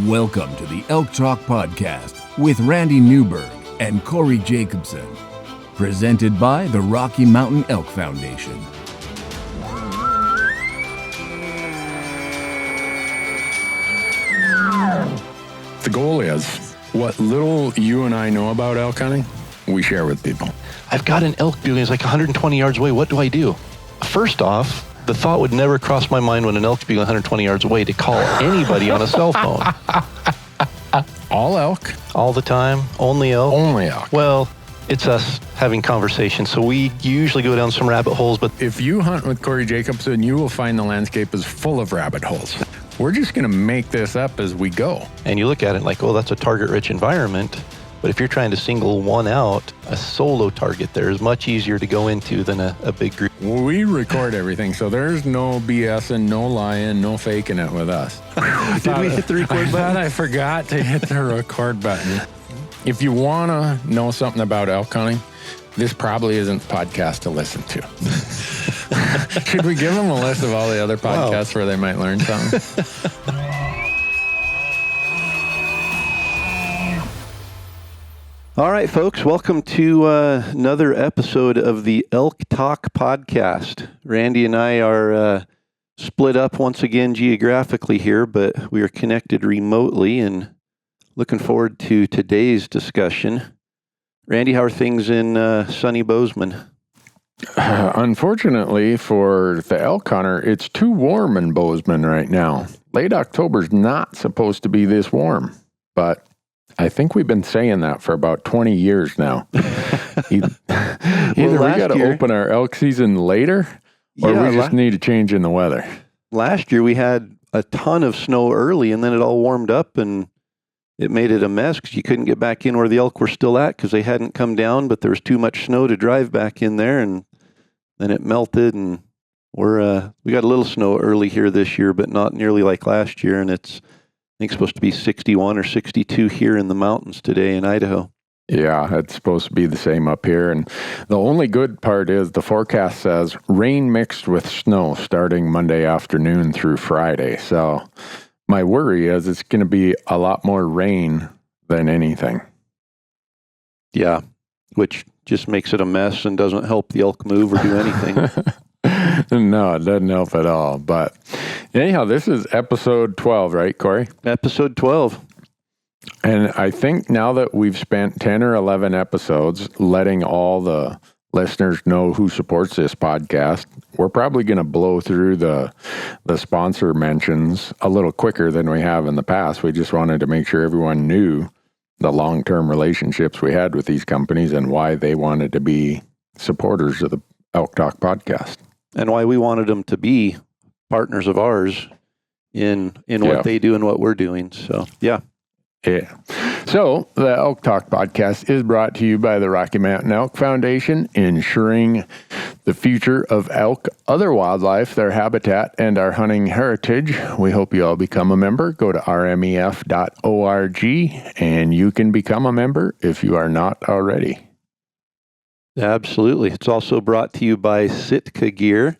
Welcome to the Elk Talk Podcast with Randy Newberg and Corey Jacobson. Presented by the Rocky Mountain Elk Foundation. The goal is, what little you and I know about elk hunting, we share with people. I've got an elk building, it's like 120 yards away. What do I do? First off, the thought would never cross my mind when an elk's being 120 yards away to call anybody on a cell phone. All elk? All the time? Only elk? Only elk. Well, it's us having conversations, so we usually go down some rabbit holes, but if you hunt with Corey Jacobson, you will find the landscape is full of rabbit holes. We're just going to make this up as we go. And you look at it like, oh, that's a target-rich environment. But if you're trying to single one out, a solo target there is much easier to go into than a big group. We record everything, so there's no BS and no lying, no faking it with us. Did we hit the record button? I forgot to hit the record button. If you want to know something about elk hunting, this probably isn't the podcast to listen to. Should we give them a list of all the other podcasts where they might learn something? All right, folks, welcome to another episode of the Elk Talk Podcast. Randy and I are split up once again geographically here, but we are connected remotely and looking forward to today's discussion. Randy, how are things in sunny Bozeman? Unfortunately for the elk hunter, it's too warm in Bozeman right now. Late October's not supposed to be this warm, but I think we've been saying that for about 20 years now. Either we got to open our elk season later, or we just need a change in the weather. Last year we had a ton of snow early, and then it all warmed up, and it made it a mess because you couldn't get back in where the elk were still at because they hadn't come down, but there was too much snow to drive back in there, and then it melted, and we got a little snow early here this year, but not nearly like last year, and it's I think it's supposed to be 61 or 62 here in the mountains today in Idaho. Yeah, it's supposed to be the same up here. And the only good part is the forecast says rain mixed with snow starting Monday afternoon through Friday. So my worry is it's going to be a lot more rain than anything. Yeah, which just makes it a mess and doesn't help the elk move or do anything. No, it doesn't help at all. But anyhow, this is episode 12, right, Corey? Episode 12. And I think now that we've spent 10 or 11 episodes letting all the listeners know who supports this podcast, we're probably going to blow through the sponsor mentions a little quicker than we have in the past. We just wanted to make sure everyone knew the long-term relationships we had with these companies and why they wanted to be supporters of the Elk Talk Podcast. And why we wanted them to be partners of ours in what they do and what we're doing. So, yeah. Yeah. So, the Elk Talk Podcast is brought to you by the Rocky Mountain Elk Foundation, ensuring the future of elk, other wildlife, their habitat, and our hunting heritage. We hope you all become a member. Go to rmef.org, and you can become a member if you are not already. Absolutely. It's also brought to you by Sitka Gear,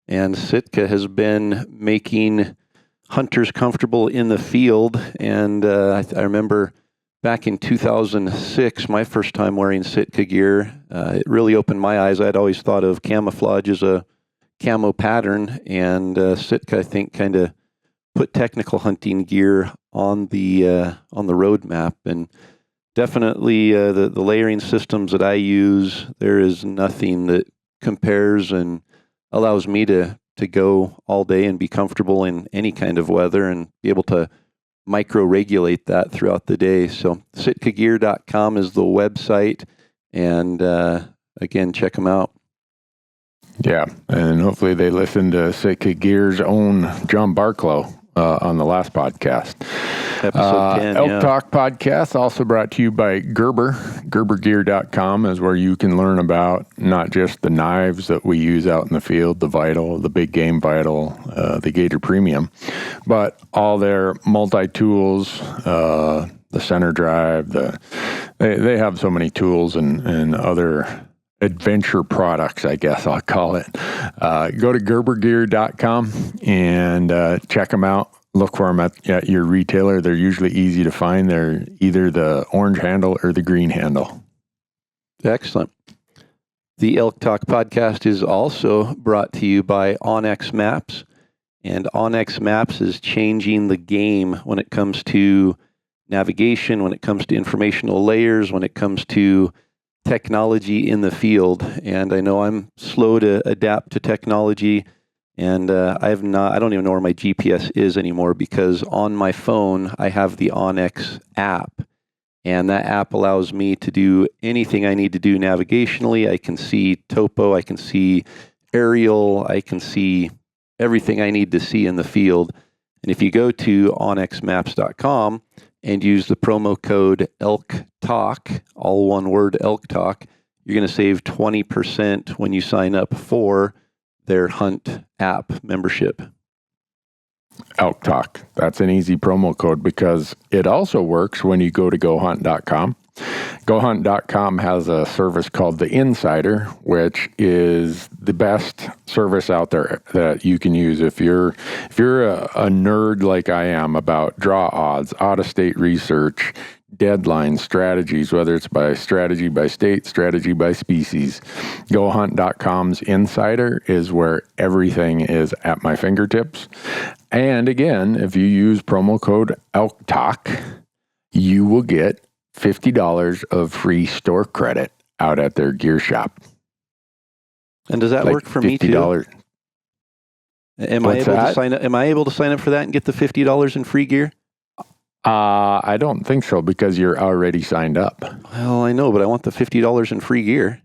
and Sitka has been making hunters comfortable in the field. And I remember back in 2006, my first time wearing Sitka Gear, it really opened my eyes. I'd always thought of camouflage as a camo pattern, and Sitka, I think, kind of put technical hunting gear on the roadmap. And definitely the layering systems that I use, there is nothing that compares and allows me to go all day and be comfortable in any kind of weather and be able to micro-regulate that throughout the day. So sitkagear.com is the website, and again, check them out. Yeah, and hopefully they listen to Sitka Gear's own John Barklow on the last podcast. Episode 10, Elk Talk Podcast, also brought to you by Gerber. GerberGear.com is where you can learn about not just the knives that we use out in the field, the Vital, the Big Game Vital, the Gator Premium, but all their multi-tools, the center drive, they have so many tools and other adventure products, I guess I'll call it. Go to GerberGear.com and check them out. look for them at your retailer. They're usually easy to find. They're either the orange handle or the green handle. Excellent. The Elk Talk podcast is also brought to you by Onyx Maps. And Onyx Maps is changing the game when it comes to navigation, when it comes to informational layers, when it comes to technology in the field. And I know I'm slow to adapt to technology. And I don't even know where my GPS is anymore, because on my phone, I have the Onyx app. And that app allows me to do anything I need to do navigationally. I can see topo, I can see aerial, I can see everything I need to see in the field. And if you go to onyxmaps.com and use the promo code Elk Talk, all one word, Elk Talk, you're going to save 20% when you sign up for their Hunt app membership. Elk Talk. That's an easy promo code because it also works when you go to GoHunt.com. GoHunt.com has a service called the Insider, which is the best service out there that you can use if you're a nerd like I am about draw odds, out-of-state research, deadlines, strategies, whether it's by strategy by state, strategy by species. GoHunt.com's Insider is where everything is at my fingertips. And again, if you use promo code ELKTALK, you will get $50 of free store credit out at their gear shop. And does that work for me too? Am I able to sign up for that and get the $50 in free gear? I don't think so because you're already signed up. Well, I know, but I want the $50 in free gear.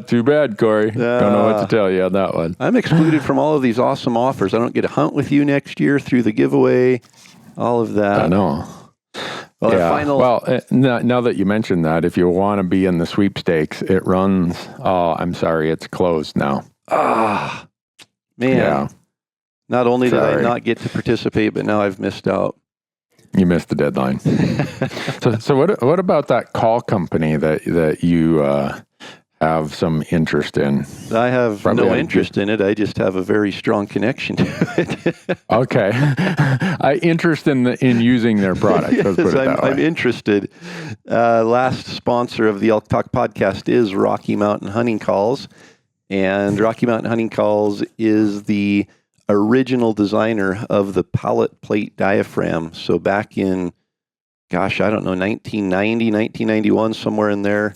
Too bad, Corey. Don't know what to tell you on that one. I'm excluded from all of these awesome offers. I don't get to hunt with you next year through the giveaway, all of that. I know. Well, yeah. Now that you mentioned that, if you want to be in the sweepstakes, it runs. Oh, I'm sorry, it's closed now. Man. Yeah. Not only did I not get to participate, but now I've missed out. You missed the deadline. So what about that call company that you have some interest in? I have no interest in it. I just have a very strong connection to it. Okay. Interest in using their product. Let's put it that way. I'm interested. Last sponsor of the Elk Talk podcast is Rocky Mountain Hunting Calls. And Rocky Mountain Hunting Calls is the original designer of the pallet plate diaphragm. So back in, 1990, 1991, somewhere in there,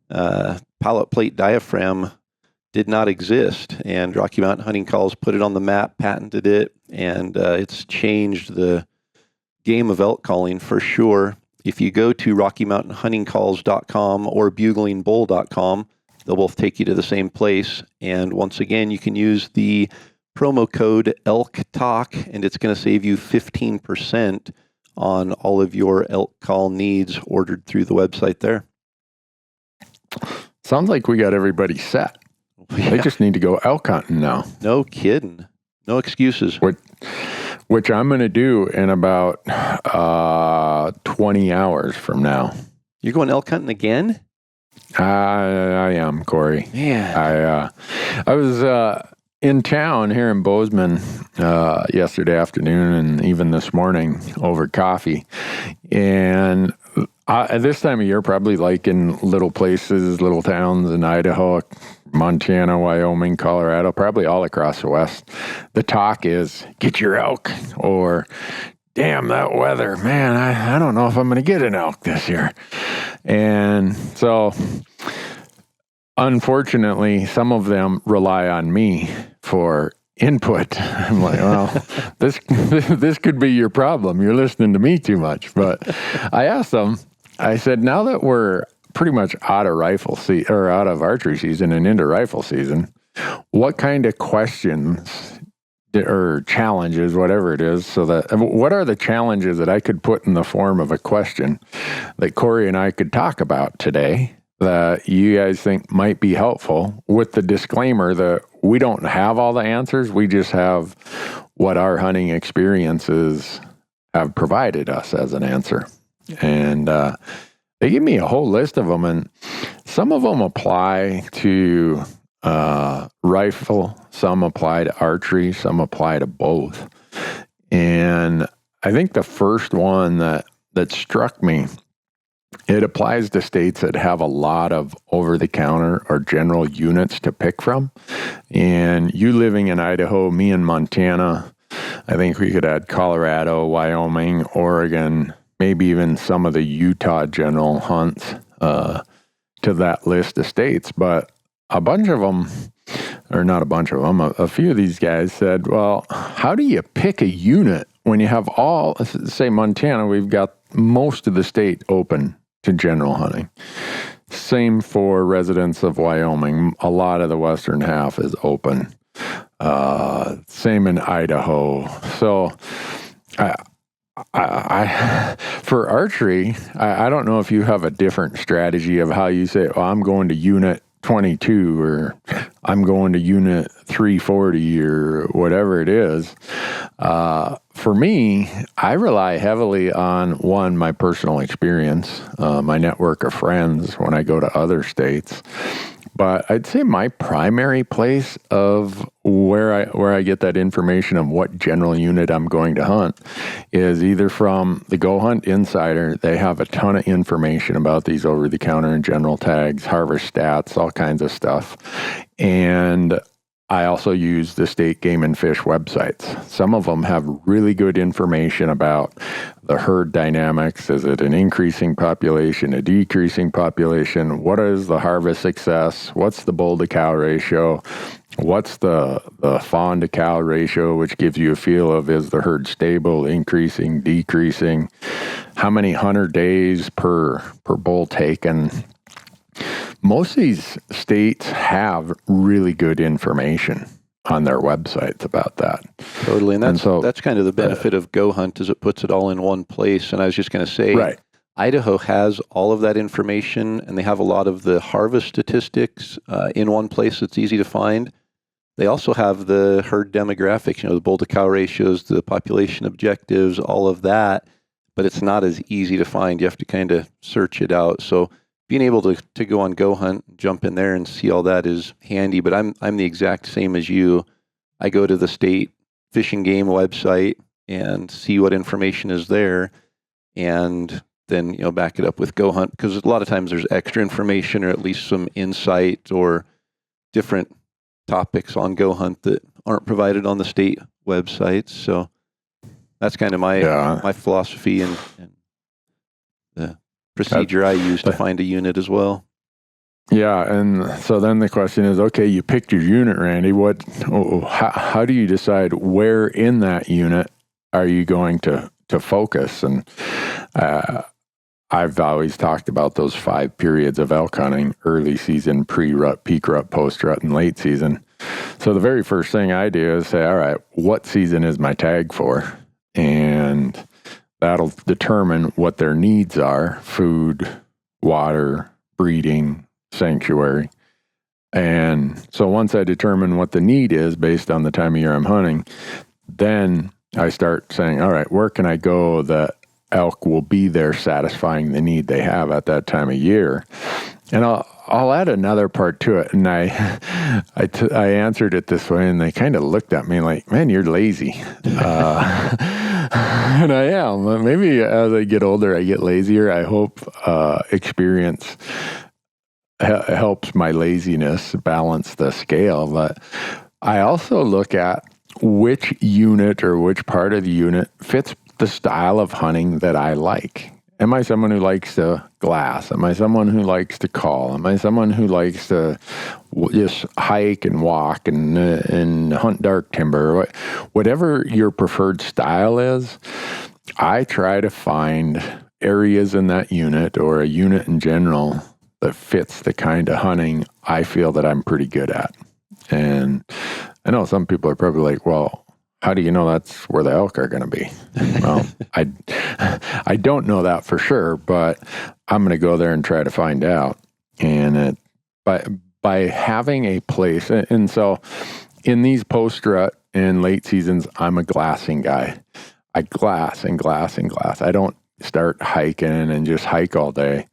pallet plate diaphragm did not exist. And Rocky Mountain Hunting Calls put it on the map, patented it, and it's changed the game of elk calling for sure. If you go to RockyMountainHuntingCalls.com or BuglingBull.com, they'll both take you to the same place. And once again, you can use the promo code Elk Talk, and it's going to save you 15% on all of your elk call needs ordered through the website there. Sounds like we got everybody set. Yeah. They just need to go elk hunting now. No kidding. No excuses. Which I'm going to do in about 20 hours from now. You're going elk hunting again? I am, Corey. Man. I was in town here in Bozeman yesterday afternoon and even this morning over coffee. And at this time of year, probably like in little places, little towns in Idaho, Montana, Wyoming, Colorado, probably all across the West, the talk is get your elk, or damn, that weather, man, I don't know if I'm going to get an elk this year. And so unfortunately, some of them rely on me for input. I'm like, well, this could be your problem. You're listening to me too much. But I asked them, I said, now that we're pretty much out of out of archery season and into rifle season, what kind of questions or challenges, whatever it is, what are the challenges that I could put in the form of a question that Corey and I could talk about today that you guys think might be helpful, with the disclaimer that we don't have all the answers. We just have what our hunting experiences have provided us as an answer. And they give me a whole list of them, and some of them apply to rifle, some apply to archery, some apply to both. And I think the first one that struck me, it applies to states that have a lot of over-the-counter or general units to pick from. And you living in Idaho, me in Montana, I think we could add Colorado, Wyoming, Oregon, maybe even some of the Utah general hunts to that list of states. But a bunch of them, or not a bunch of them, a few of these guys said, well, how do you pick a unit when you have all, say Montana, we've got most of the state open to general hunting. Same for residents of Wyoming. A lot of the western half is open. Same in Idaho. So I for archery, I don't know if you have a different strategy of how you say, I'm going to unit 22 or I'm going to unit 340 or whatever it is. For me, I rely heavily on, one, my personal experience, my network of friends when I go to other states. But I'd say my primary place of where I get that information of what general unit I'm going to hunt is either from the Go Hunt Insider. They have a ton of information about these over-the-counter and general tags, harvest stats, all kinds of stuff. And I also use the state game and fish websites. Some of them have really good information about the herd dynamics. Is it an increasing population, a decreasing population? What is the harvest success? What's the bull to cow ratio? What's the fawn to cow ratio, which gives you a feel of, is the herd stable, increasing, decreasing? How many hunter days per bull taken? Most of these states have really good information on their websites about that. Totally. And that's kind of the benefit of Go Hunt, is it puts it all in one place. And I was just going to say, right. Idaho has all of that information, and they have a lot of the harvest statistics in one place that's easy to find. They also have the herd demographics, the bull to cow ratios, the population objectives, all of that, but it's not as easy to find. You have to kind of search it out. So being able to go on Go Hunt, jump in there and see all that is handy. But I'm the exact same as you. I go to the state Fish and Game website and see what information is there, and then back it up with Go Hunt, because a lot of times there's extra information or at least some insight or different topics on Go Hunt that aren't provided on the state websites. So that's kind of my philosophy and the procedure I use to find a unit as well. Yeah, and so then the question is, okay, you picked your unit, Randy. How do you decide where in that unit are you going to focus? And I've always talked about those 5 periods of elk hunting: early season, pre-rut, peak rut, post-rut, and late season. So the very first thing I do is say, all right, what season is my tag for? And that'll determine what their needs are: food, water, breeding, sanctuary. And so once I determine what the need is based on the time of year I'm hunting, then I start saying, all right, where can I go that elk will be there satisfying the need they have at that time of year? And I'll add another part to it. And I answered it this way, and they kind of looked at me like, man, you're lazy. And I am. Maybe as I get older, I get lazier. I hope experience helps my laziness balance the scale. But I also look at which unit or which part of the unit fits the style of hunting that I like. Am I someone who likes to glass? Am I someone who likes to call? Am I someone who likes to just hike and walk and hunt dark timber? Whatever your preferred style is, I try to find areas in that unit or a unit in general that fits the kind of hunting I feel that I'm pretty good at. And I know some people are probably like, well, how do you know that's where the elk are going to be? Well, I don't know that for sure, but I'm going to go there and try to find out. And by having a place, and so in these post-rut and late seasons, I'm a glassing guy. I glass and glass and glass. I don't start hiking and just hike all day.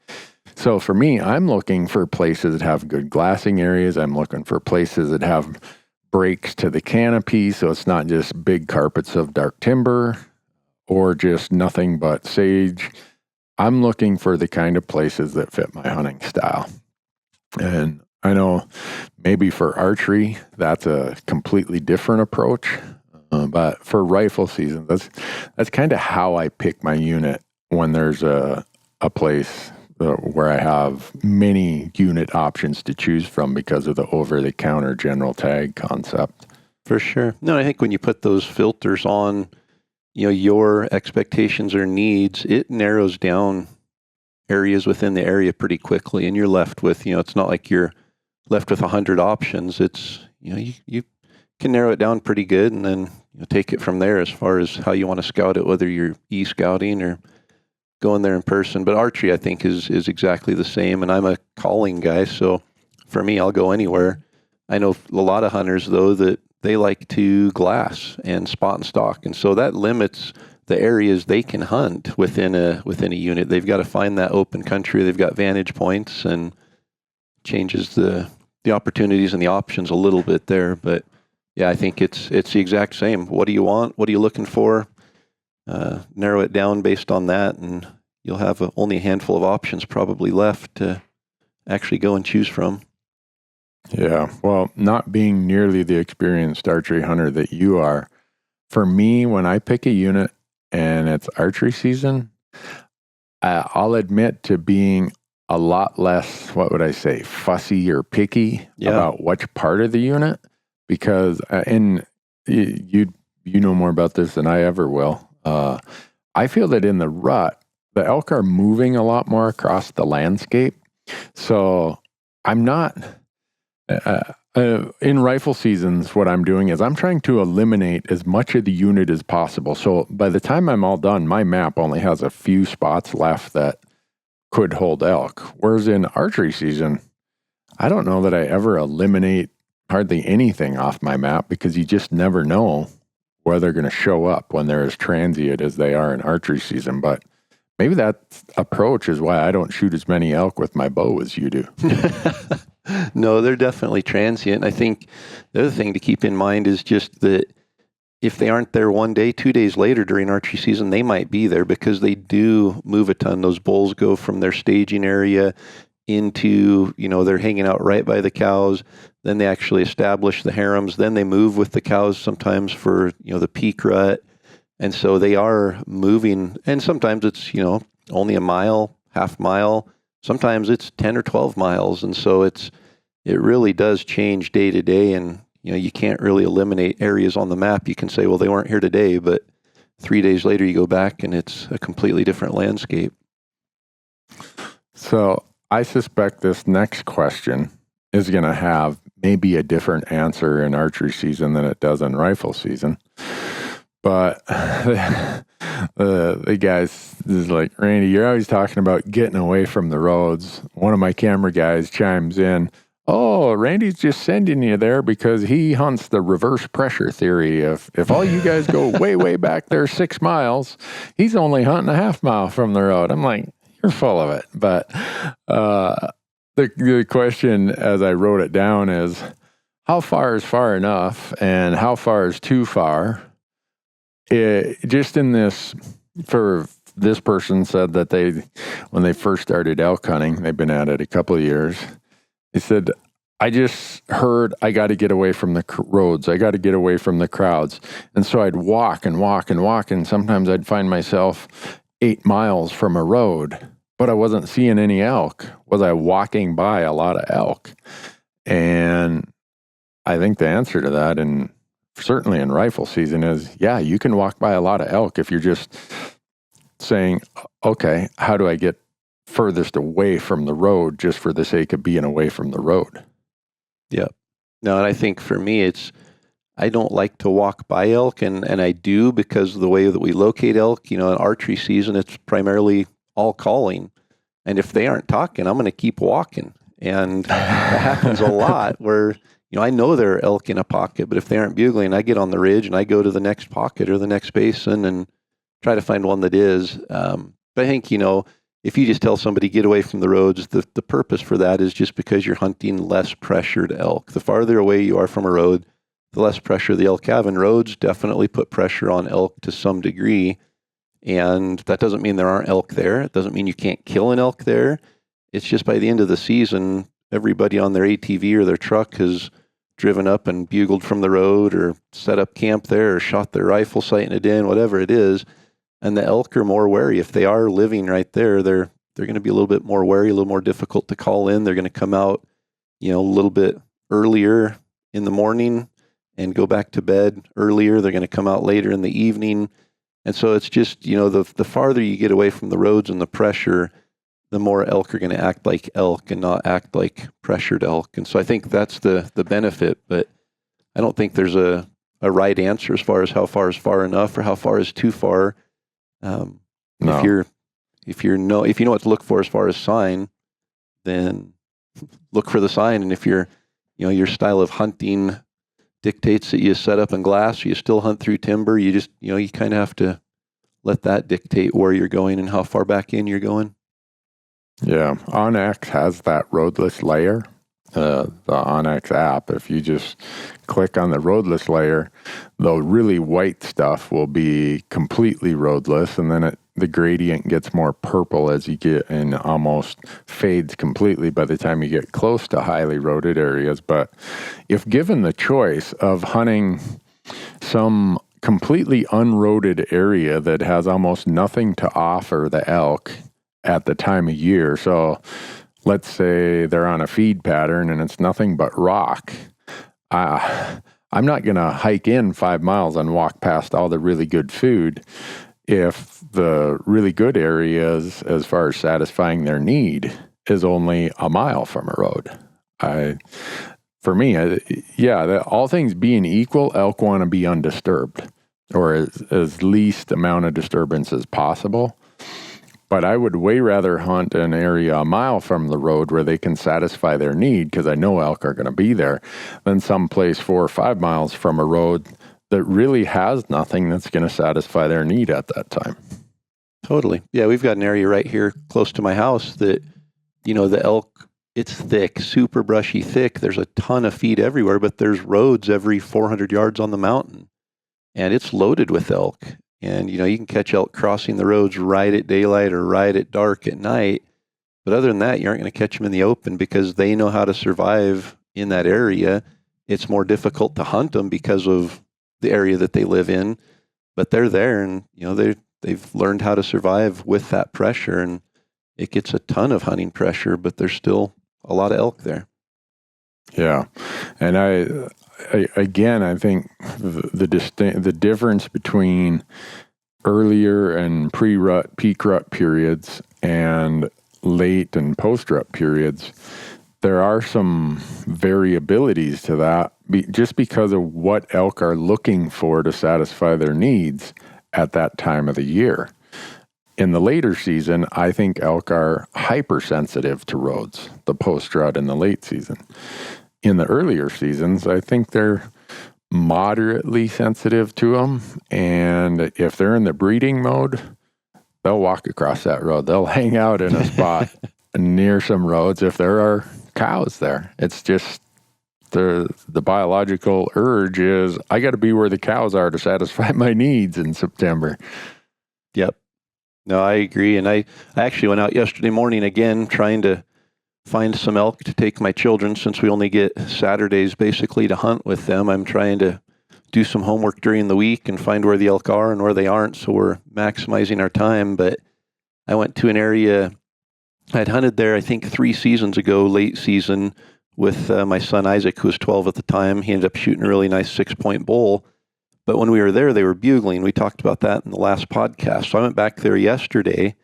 So for me, I'm looking for places that have good glassing areas. I'm looking for places that have breaks to the canopy, so it's not just big carpets of dark timber or just nothing but sage. I'm looking for the kind of places that fit my hunting style. And I know maybe for archery, that's a completely different approach. But for rifle season, that's kind of how I pick my unit when there's a place where I have many unit options to choose from because of the over-the-counter general tag concept. For sure. No, I think when you put those filters on, your expectations or needs, it narrows down areas within the area pretty quickly, and you're left with, it's not like you're left with 100 options. It's, you can narrow it down pretty good, and then take it from there as far as how you want to scout it, whether you're e-scouting or going there in person. But archery, I think, is exactly the same, and I'm a calling guy, so for me, I'll go anywhere. I know a lot of hunters, though, that they like to glass and spot and stalk, and so that limits the areas they can hunt within a unit. They've got to find that open country. They've got vantage points, and changes the opportunities and the options a little bit there. But yeah, I think it's the exact same. What do you want? What are you looking for? Narrow it down based on that, and you'll have only a handful of options probably left to actually go and choose from. Yeah, well, not being nearly the experienced archery hunter that you are, for me, when I pick a unit and it's archery season, I'll admit to being a lot less, what would I say, fussy or picky about which part of the unit, because, and you know more about this than I ever will. I feel that in the rut, the elk are moving a lot more across the landscape. So I'm not, in rifle seasons, what I'm doing is I'm trying to eliminate as much of the unit as possible. So by the time I'm all done, my map only has a few spots left that could hold elk. Whereas in archery season, I don't know that I ever eliminate hardly anything off my map, because you just never know where they're going to show up when they're as transient as they are in archery season. But maybe that approach is why I don't shoot as many elk with my bow as you do. No, they're definitely transient. I think the other thing to keep in mind is just that if they aren't there one day, 2 days later during archery season, they might be there, because they do move a ton. Those bulls go from their staging area into, they're hanging out right by the cows. Then they actually establish the harems. Then they move with the cows sometimes for, the peak rut. And so they are moving. And sometimes it's, only a mile, half mile. Sometimes it's 10 or 12 miles. And so it really does change day to day. And, you can't really eliminate areas on the map. You can say, well, they weren't here today, but 3 days later you go back and it's a completely different landscape. So I suspect this next question is going to have maybe a different answer in archery season than it does in rifle season. But the guys is like, Randy, you're always talking about getting away from the roads. One of my camera guys chimes in, oh, Randy's just sending you there because he hunts the reverse pressure theory. If all you guys go way, way back there 6 miles, he's only hunting a half mile from the road. I'm like, you're full of it. But the question, as I wrote it down, is how far is far enough and how far is too far? Just in this, for this person said that when they first started elk hunting, they've been at it a couple of years. They said, I just heard I got to get away from the roads. I got to get away from the crowds. And so I'd walk and walk and walk. And sometimes I'd find myself 8 miles from a road, but I wasn't seeing any elk. Was I walking by a lot of elk? And I think the answer to that, and certainly in rifle season, is yeah, you can walk by a lot of elk if you're just saying, okay, how do I get furthest away from the road just for the sake of being away from the road? Yep. No, and I think for me, I don't like to walk by elk, and I do because of the way that we locate elk. In archery season, it's primarily all calling. And if they aren't talking, I'm going to keep walking. And that happens a lot where, I know there are elk in a pocket, but if they aren't bugling, I get on the ridge and I go to the next pocket or the next basin and try to find one that is. But I think, if you just tell somebody get away from the roads, the purpose for that is just because you're hunting less pressured elk. The farther away you are from a road, the less pressure the elk have. And roads definitely put pressure on elk to some degree. And that doesn't mean there aren't elk there. It doesn't mean you can't kill an elk there. It's just by the end of the season, everybody on their ATV or their truck has driven up and bugled from the road or set up camp there or shot their rifle sight in a den, whatever it is. And the elk are more wary. If they are living right there, they're going to be a little bit more wary, a little more difficult to call in. They're going to come out, a little bit earlier in the morning and go back to bed earlier. They're going to come out later in the evening. And so it's just, the farther you get away from the roads and the pressure, the more elk are going to act like elk and not act like pressured elk. And so I think that's the benefit, but I don't think there's a right answer as far as how far is far enough or how far is too far. No. If you know what to look for as far as sign, then look for the sign. And if your style of hunting dictates that you set up in glass, you still hunt through timber, you just, you kind of have to let that dictate where you're going and how far back in you're going. Yeah. Onyx has that roadless layer. The Onyx app, if you just click on the roadless layer, the really white stuff will be completely roadless, and then the gradient gets more purple as you get and almost fades completely by the time you get close to highly roaded areas. But if given the choice of hunting some completely unroaded area that has almost nothing to offer the elk at the time of year, so let's say they're on a feed pattern and it's nothing but rock. I'm not going to hike in 5 miles and walk past all the really good food if the really good areas, as far as satisfying their need, is only a mile from a road. All things being equal, elk want to be undisturbed or as least amount of disturbance as possible. But I would way rather hunt an area a mile from the road where they can satisfy their need, because I know elk are going to be there, than someplace 4 or 5 miles from a road that really has nothing that's going to satisfy their need at that time. Totally. Yeah, we've got an area right here close to my house that, the elk, it's thick, super brushy thick. There's a ton of feed everywhere, but there's roads every 400 yards on the mountain. And it's loaded with elk. And, you can catch elk crossing the roads right at daylight or right at dark at night. But other than that, you aren't going to catch them in the open because they know how to survive in that area. It's more difficult to hunt them because of the area that they live in. But they're there and, they've learned how to survive with that pressure. And it gets a ton of hunting pressure, but there's still a lot of elk there. Yeah. And I think the difference between earlier and pre-rut, peak rut periods and late and post-rut periods, there are some variabilities to that just because of what elk are looking for to satisfy their needs at that time of the year. In the later season, I think elk are hypersensitive to roads, the post-rut in the late season. In the earlier seasons, I think they're moderately sensitive to them. And if they're in the breeding mode, they'll walk across that road. They'll hang out in a spot near some roads if there are cows there. It's just the biological urge is, I got to be where the cows are to satisfy my needs in September. Yep. No, I agree. And I actually went out yesterday morning again trying to find some elk to take my children, since we only get Saturdays basically to hunt with them. I'm trying to do some homework during the week and find where the elk are and where they aren't, so we're maximizing our time. But I went to an area, I'd hunted there I think 3 seasons ago, late season, with my son Isaac, who was 12 at the time. He ended up shooting a really nice 6-point bull. But when we were there, they were bugling. We talked about that in the last podcast. So I went back there yesterday.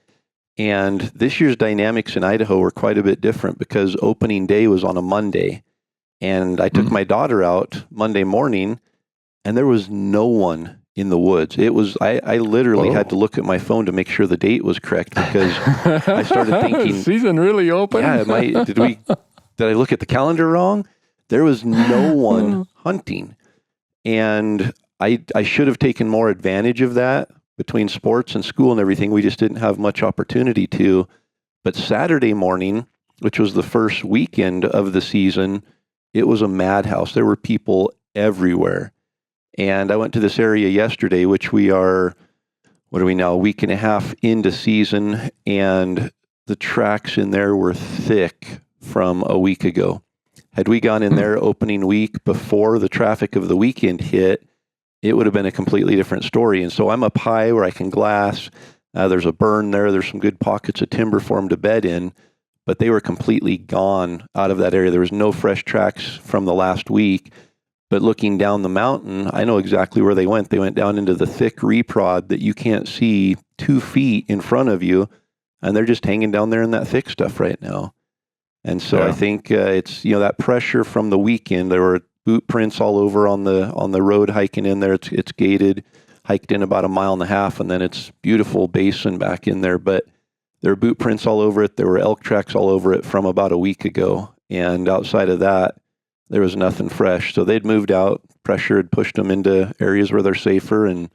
And this year's dynamics in Idaho were quite a bit different because opening day was on a Monday. And I took my daughter out Monday morning, and there was no one in the woods. It was, I literally had to look at my phone to make sure the date was correct, because I started thinking, season really open? Yeah, did I look at the calendar wrong? There was no one hunting. And I should have taken more advantage of that. Between sports and school and everything, we just didn't have much opportunity to. But Saturday morning, which was the first weekend of the season, it was a madhouse. There were people everywhere. And I went to this area yesterday, which we are, what are we now, a week and a half into season, and the tracks in there were thick from a week ago. Had we gone in there opening week before the traffic of the weekend hit, it would have been a completely different story. And so I'm up high where I can glass. There's a burn there. There's some good pockets of timber for them to bed in, but they were completely gone out of that area. There was no fresh tracks from the last week. But looking down the mountain, I know exactly where they went. They went down into the thick reprod that you can't see 2 feet in front of you, and they're just hanging down there in that thick stuff right now. And so I think it's, that pressure from the weekend. There were boot prints all over on the road hiking in there. It's gated, hiked in about 1.5 miles, and then it's beautiful basin back in there. But there were boot prints all over it. There were elk tracks all over it from about a week ago. And outside of that, there was nothing fresh. So they'd moved out. Pressure had pushed them into areas where they're safer. And,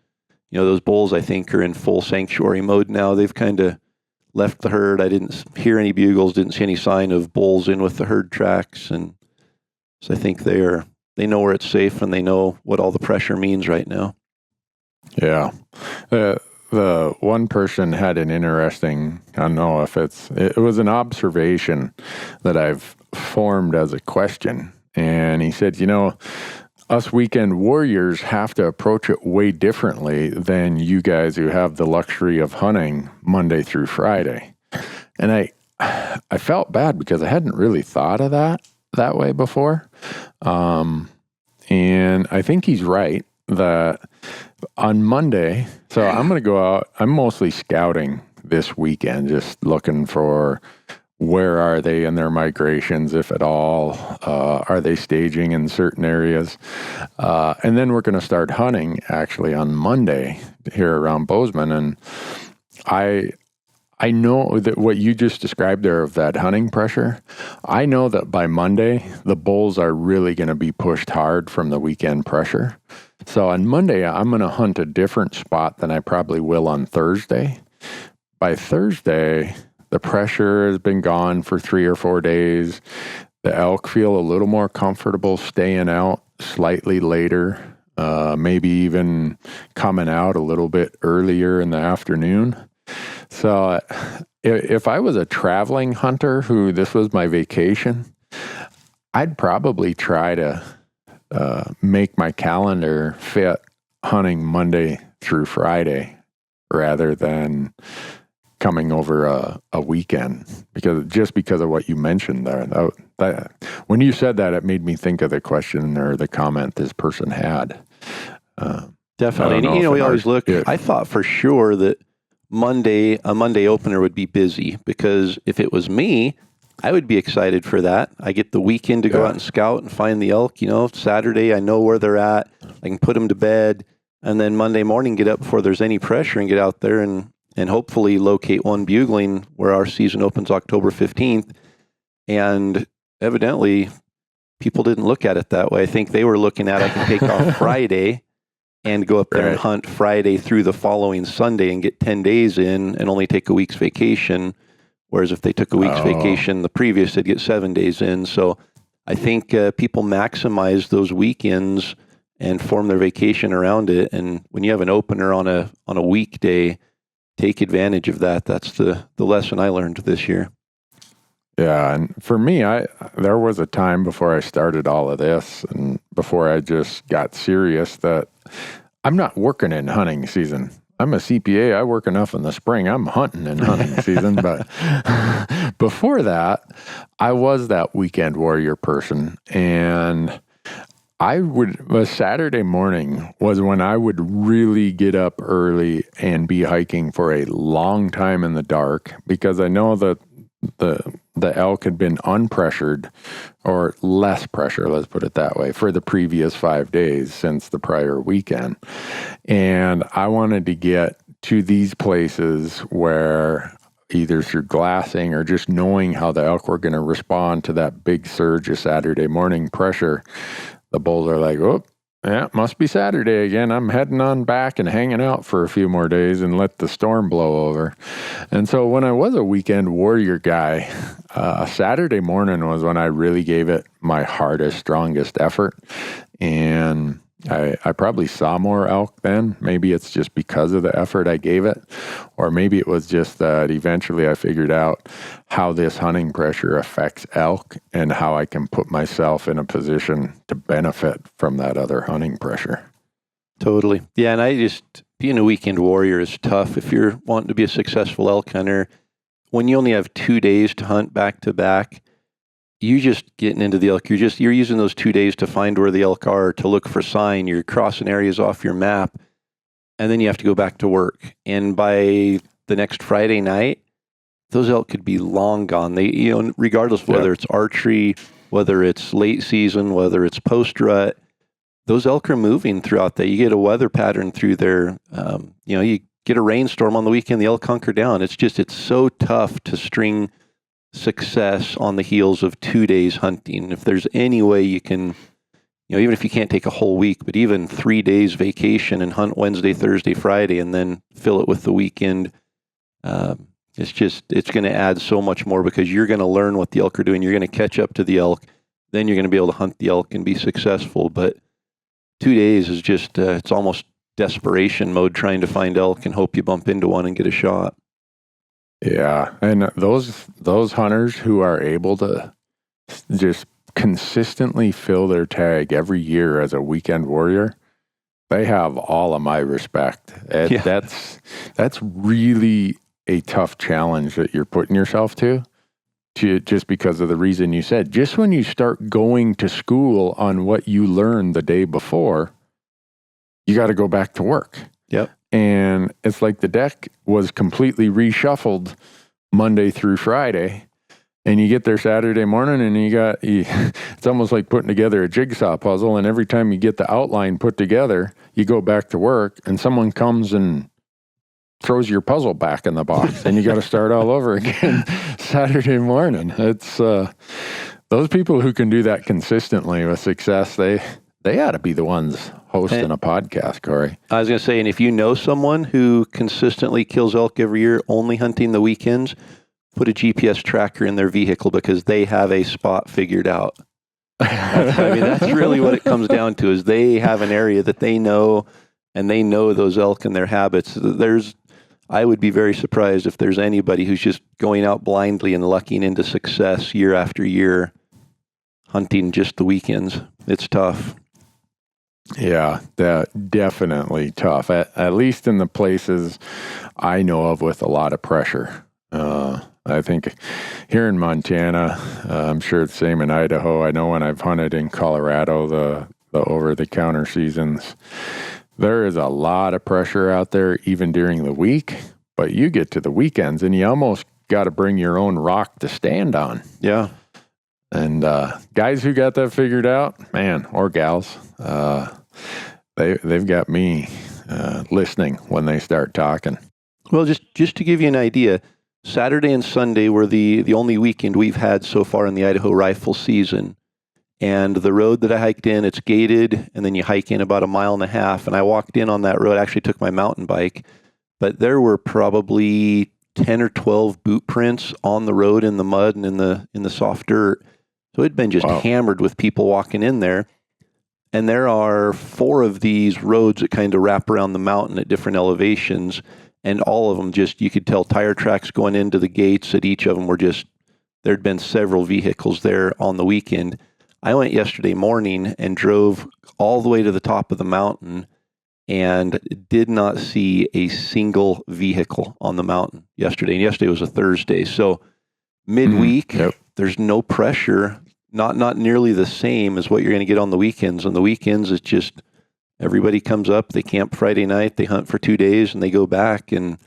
those bulls, I think, are in full sanctuary mode now. They've kind of left the herd. I didn't hear any bugles, didn't see any sign of bulls in with the herd tracks. And so I think they know where it's safe, and they know what all the pressure means right now. Yeah. The one person had an interesting, I don't know if it was an observation that I've formed as a question. And he said, us weekend warriors have to approach it way differently than you guys who have the luxury of hunting Monday through Friday. And I felt bad because I hadn't really thought of that way before. And I think he's right that on Monday, so I'm going to go out, I'm mostly scouting this weekend, just looking for where are they in their migrations, if at all, are they staging in certain areas? And then we're going to start hunting actually on Monday here around Bozeman. And I know that what you just described there of that hunting pressure, I know that by Monday, the bulls are really going to be pushed hard from the weekend pressure. So on Monday, I'm going to hunt a different spot than I probably will on Thursday. By Thursday, the pressure has been gone for 3 or 4 days. The elk feel a little more comfortable staying out slightly later, maybe even coming out a little bit earlier in the afternoon. So if I was a traveling hunter who this was my vacation, I'd probably try to make my calendar fit hunting Monday through Friday rather than coming over a weekend, because of what you mentioned there. That when you said that, it made me think of the question or the comment this person had. Definitely. And, we always look, I thought for sure that a Monday opener would be busy, because if it was me, I would be excited for that. I get the weekend to go out and scout and find the elk. Saturday, I know where they're at. I can put them to bed, and then Monday morning, get up before there's any pressure and get out there and hopefully locate one bugling, where our season opens October 15th. And evidently, people didn't look at it that way. I think they were looking at, I can take off Friday and go up there and hunt Friday through the following Sunday and get 10 days in and only take a week's vacation. Whereas if they took a week's vacation the previous, they'd get 7 days in. So I think people maximize those weekends and form their vacation around it. And when you have an opener on a weekday, take advantage of that. That's the lesson I learned this year. Yeah, and for me, there was a time before I started all of this and before I just got serious that I'm not working in hunting season. I'm a CPA. I work enough in the spring. I'm hunting in hunting season. But before that, I was that weekend warrior person. And a Saturday morning was when I would really get up early and be hiking for a long time in the dark, because I know that the elk had been unpressured, or less pressure, let's put it that way, for the previous 5 days since the prior weekend. And I wanted to get to these places where, either through glassing or just knowing how the elk were going to respond to that big surge of Saturday morning pressure, the bulls are like, oh, Yeah, must be Saturday again. I'm heading on back and hanging out for a few more days and let the storm blow over. And so when I was a weekend warrior guy, Saturday morning was when I really gave it my hardest, strongest effort. And I probably saw more elk then. Maybe it's just because of the effort I gave it, or maybe it was just that eventually I figured out how this hunting pressure affects elk and how I can put myself in a position to benefit from that other hunting pressure. Totally. Yeah, and being a weekend warrior is tough if you're wanting to be a successful elk hunter. When you only have 2 days to hunt back to back, you just getting into the elk, you're using those 2 days to find where the elk are, to look for sign, you're crossing areas off your map, and then you have to go back to work. And by the next Friday night, those elk could be long gone. They, regardless of whether it's archery, whether it's late season, whether it's post-rut, those elk are moving throughout that. You get a weather pattern through there. You get a rainstorm on the weekend, the elk hunker down. It's so tough to string success on the heels of 2 days hunting. If there's any way you can, even if you can't take a whole week, but even 3 days vacation and hunt Wednesday, Thursday, Friday, and then fill it with the weekend, it's going to add so much more, because you're going to learn what the elk are doing. You're going to catch up to the elk. Then you're going to be able to hunt the elk and be successful. But 2 days is just, it's almost desperation mode, trying to find elk and hope you bump into one and get a shot. Yeah, and those hunters who are able to just consistently fill their tag every year as a weekend warrior, they have all of my respect. That's really a tough challenge that you're putting yourself to just because of the reason you said. Just when you start going to school on what you learned the day before, you got to go back to work. Yep. And it's like the deck was completely reshuffled Monday through Friday. And you get there Saturday morning and it's almost like putting together a jigsaw puzzle. And every time you get the outline put together, you go back to work and someone comes and throws your puzzle back in the box and you got to start all over again Saturday morning. It's those people who can do that consistently with success, they ought to be the ones hosting a podcast, Corey. I was going to say, and if you know someone who consistently kills elk every year, only hunting the weekends, put a GPS tracker in their vehicle, because they have a spot figured out. That's really what it comes down to, is they have an area that they know, and they know those elk and their habits. I would be very surprised if there's anybody who's just going out blindly and lucking into success year after year, hunting just the weekends. It's tough. Yeah, that definitely tough. At least in the places I know of with a lot of pressure. I think here in Montana, I'm sure it's the same in Idaho. I know when I've hunted in Colorado, the over-the-counter seasons, there is a lot of pressure out there even during the week. But you get to the weekends and you almost got to bring your own rock to stand on. Yeah. And guys who got that figured out, man, or gals, they've got me listening when they start talking. Well, just to give you an idea, Saturday and Sunday were the only weekend we've had so far in the Idaho rifle season. And the road that I hiked in, it's gated, and then you hike in about 1.5 miles. And I walked in on that road. I actually took my mountain bike, but there were probably 10 or 12 boot prints on the road in the mud and in the soft dirt. So it'd been just hammered with people walking in there. And there are 4 of these roads that kind of wrap around the mountain at different elevations. And all of them you could tell tire tracks going into the gates at each of them were there'd been several vehicles there on the weekend. I went yesterday morning and drove all the way to the top of the mountain and did not see a single vehicle on the mountain yesterday. And yesterday was a Thursday. So midweek, there's no pressure, not nearly the same as what you're going to get on the weekends. On the weekends, it's just everybody comes up, they camp Friday night, they hunt for 2 days, and they go back. And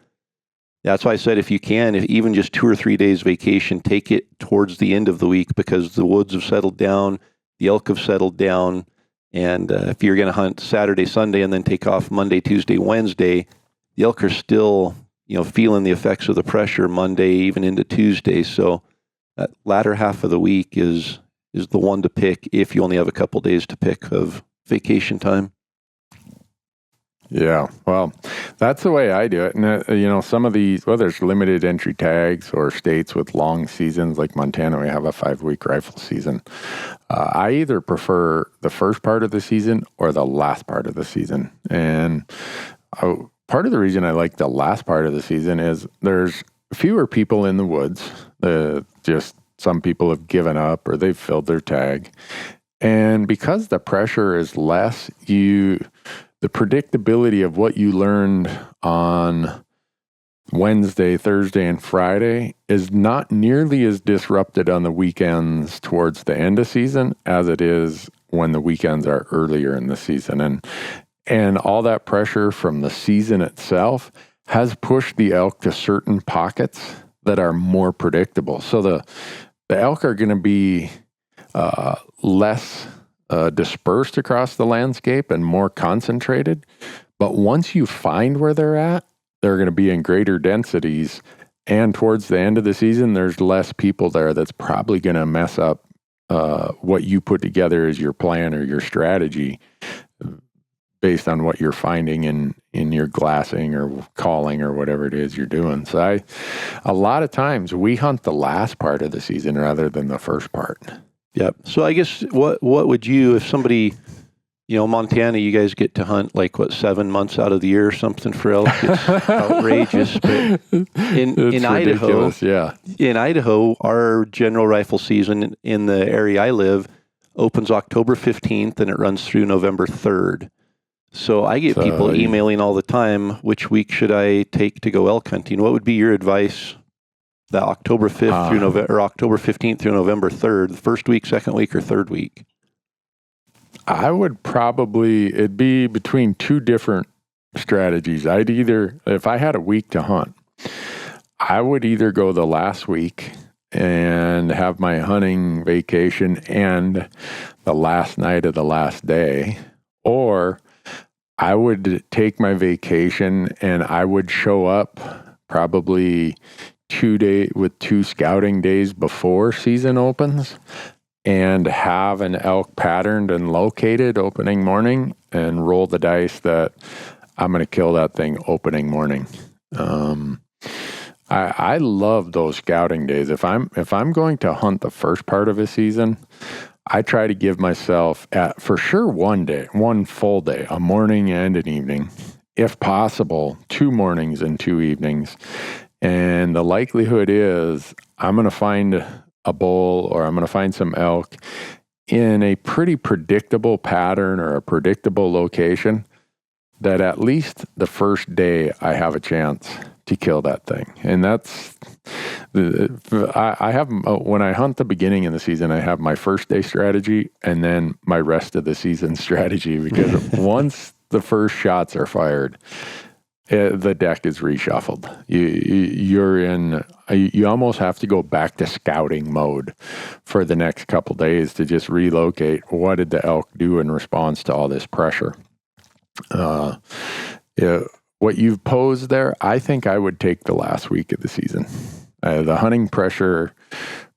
that's why I said, if even just 2 or 3 days vacation, take it towards the end of the week, because the woods have settled down, the elk have settled down. And if you're going to hunt Saturday, Sunday, and then take off Monday, Tuesday, Wednesday, the elk are still, feeling the effects of the pressure Monday, even into Tuesday. So that latter half of the week is the one to pick if you only have a couple days to pick of vacation time. Yeah, well, that's the way I do it. And, some of these, whether it's limited entry tags or states with long seasons like Montana, we have a 5-week rifle season. I either prefer the first part of the season or the last part of the season. And part of the reason I like the last part of the season is there's fewer people in the woods. Just some people have given up or they've filled their tag. And because the pressure is less, the predictability of what you learned on Wednesday, Thursday, and Friday is not nearly as disrupted on the weekends towards the end of season as it is when the weekends are earlier in the season. And all that pressure from the season itself has pushed the elk to certain pockets that are more predictable. So the elk are going to be less dispersed across the landscape and more concentrated. But once you find where they're at, they're going to be in greater densities. And towards the end of the season, there's less people there that's probably going to mess up what you put together as your plan or your strategy based on what you're finding in your glassing or calling or whatever it is you're doing. So a lot of times we hunt the last part of the season rather than the first part. Yep. So I guess what would you, if somebody, Montana, you guys get to hunt 7 months out of the year or something for elk? It's outrageous. But in Idaho, yeah. In Idaho, our general rifle season in the area I live opens October 15th and it runs through November 3rd. So I get people emailing all the time, which week should I take to go elk hunting? What would be your advice? The October 5th through November, or October 15th through November 3rd, the first week, second week, or third week? I would it'd be between two different strategies. If I had a week to hunt, I would either go the last week and have my hunting vacation and the last night of the last day, or I would take my vacation and I would show up probably 2 scouting days before season opens and have an elk patterned and located opening morning and roll the dice that I'm going to kill that thing opening morning. I love those scouting days. If I'm going to hunt the first part of a season, I try to give myself for sure one full day, a morning and an evening, if possible, 2 mornings and 2 evenings. And the likelihood is I'm going to find a bull or I'm going to find some elk in a pretty predictable pattern or a predictable location that at least the first day I have a chance to kill that thing. And I have, when I hunt the beginning of the season, I have my first day strategy and then my rest of the season strategy, because once the first shots are fired, the deck is reshuffled. You almost have to go back to scouting mode for the next couple days to just relocate. What did the elk do in response to all this pressure? What you've posed there, I think I would take the last week of the season. The hunting pressure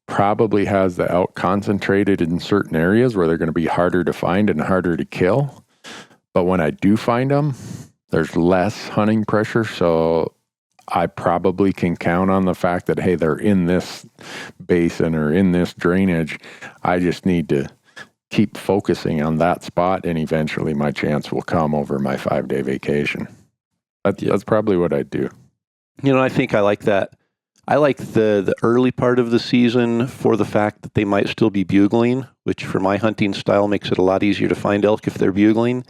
probably has the elk concentrated in certain areas where they're going to be harder to find and harder to kill. But when I do find them, there's less hunting pressure, so I probably can count on the fact that, hey, they're in this basin or in this drainage. I just need to keep focusing on that spot, and eventually my chance will come over my 5-day vacation. That's probably what I'd do. I think I like that. I like the early part of the season for the fact that they might still be bugling, which for my hunting style makes it a lot easier to find elk if they're bugling.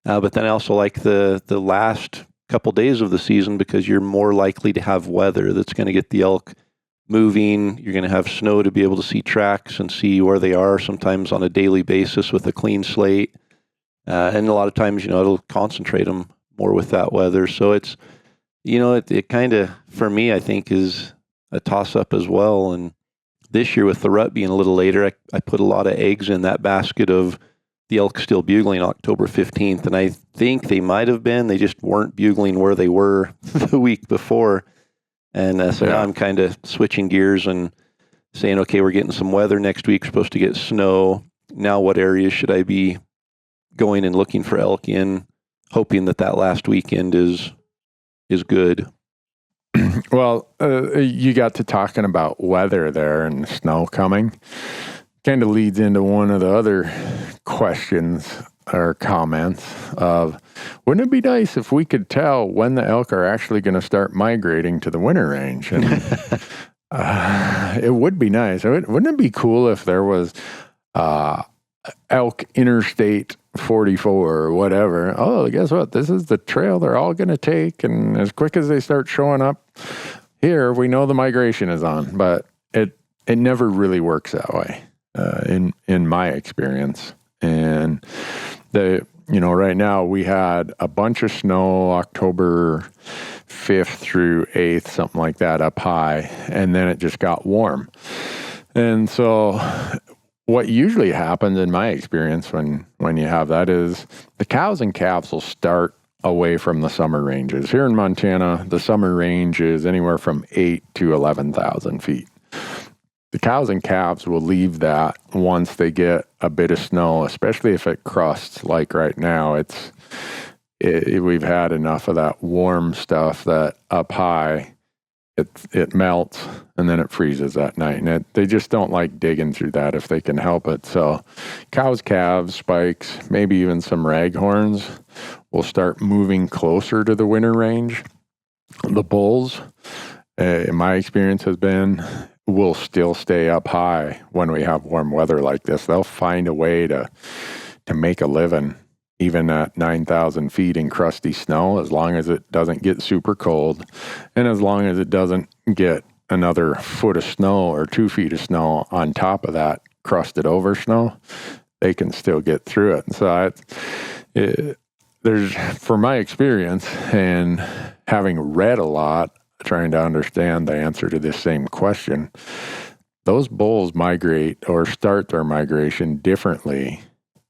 But then I also like the last couple days of the season because you're more likely to have weather that's going to get the elk moving. You're going to have snow to be able to see tracks and see where they are, sometimes on a daily basis with a clean slate. And a lot of times, it'll concentrate them more with that weather. So it's, it kind of, for me, I think is a toss-up as well. And this year with the rut being a little later, I put a lot of eggs in that basket of the elk still bugling October 15th. And I think they might have been, they just weren't bugling where they were the week before. And now I'm kind of switching gears and saying, okay, we're getting some weather next week, supposed to get snow. Now what areas should I be going and looking for elk in, hoping that last weekend is good. Well, you got to talking about weather there and snow coming. Kind of leads into one of the other questions or comments of, wouldn't it be nice if we could tell when the elk are actually going to start migrating to the winter range? And it would be nice. Wouldn't it be cool if there was elk Interstate 44 or whatever? Oh, guess what? This is the trail they're all going to take. And as quick as they start showing up here, we know the migration is on. But it never really works that way in my experience. And right now we had a bunch of snow October 5th through 8th, something like that, up high. And then it just got warm. And so what usually happens in my experience when you have that is the cows and calves will start away from the summer ranges. Here in Montana, the summer range is anywhere from 8 to 11,000 feet. The cows and calves will leave that once they get a bit of snow, especially if it crusts like right now. We've had enough of that warm stuff that up high, it melts and then it freezes at night. And they just don't like digging through that if they can help it. So cows, calves, spikes, maybe even some raghorns will start moving closer to the winter range. The bulls, in my experience, has been will still stay up high when we have warm weather like this. They'll find a way to make a living, even at 9,000 feet in crusty snow, as long as it doesn't get super cold, and as long as it doesn't get another foot of snow or 2 feet of snow on top of that crusted over snow, they can still get through it. So there's, for my experience and having read a lot, trying to understand the answer to this same question, those bulls migrate or start their migration differently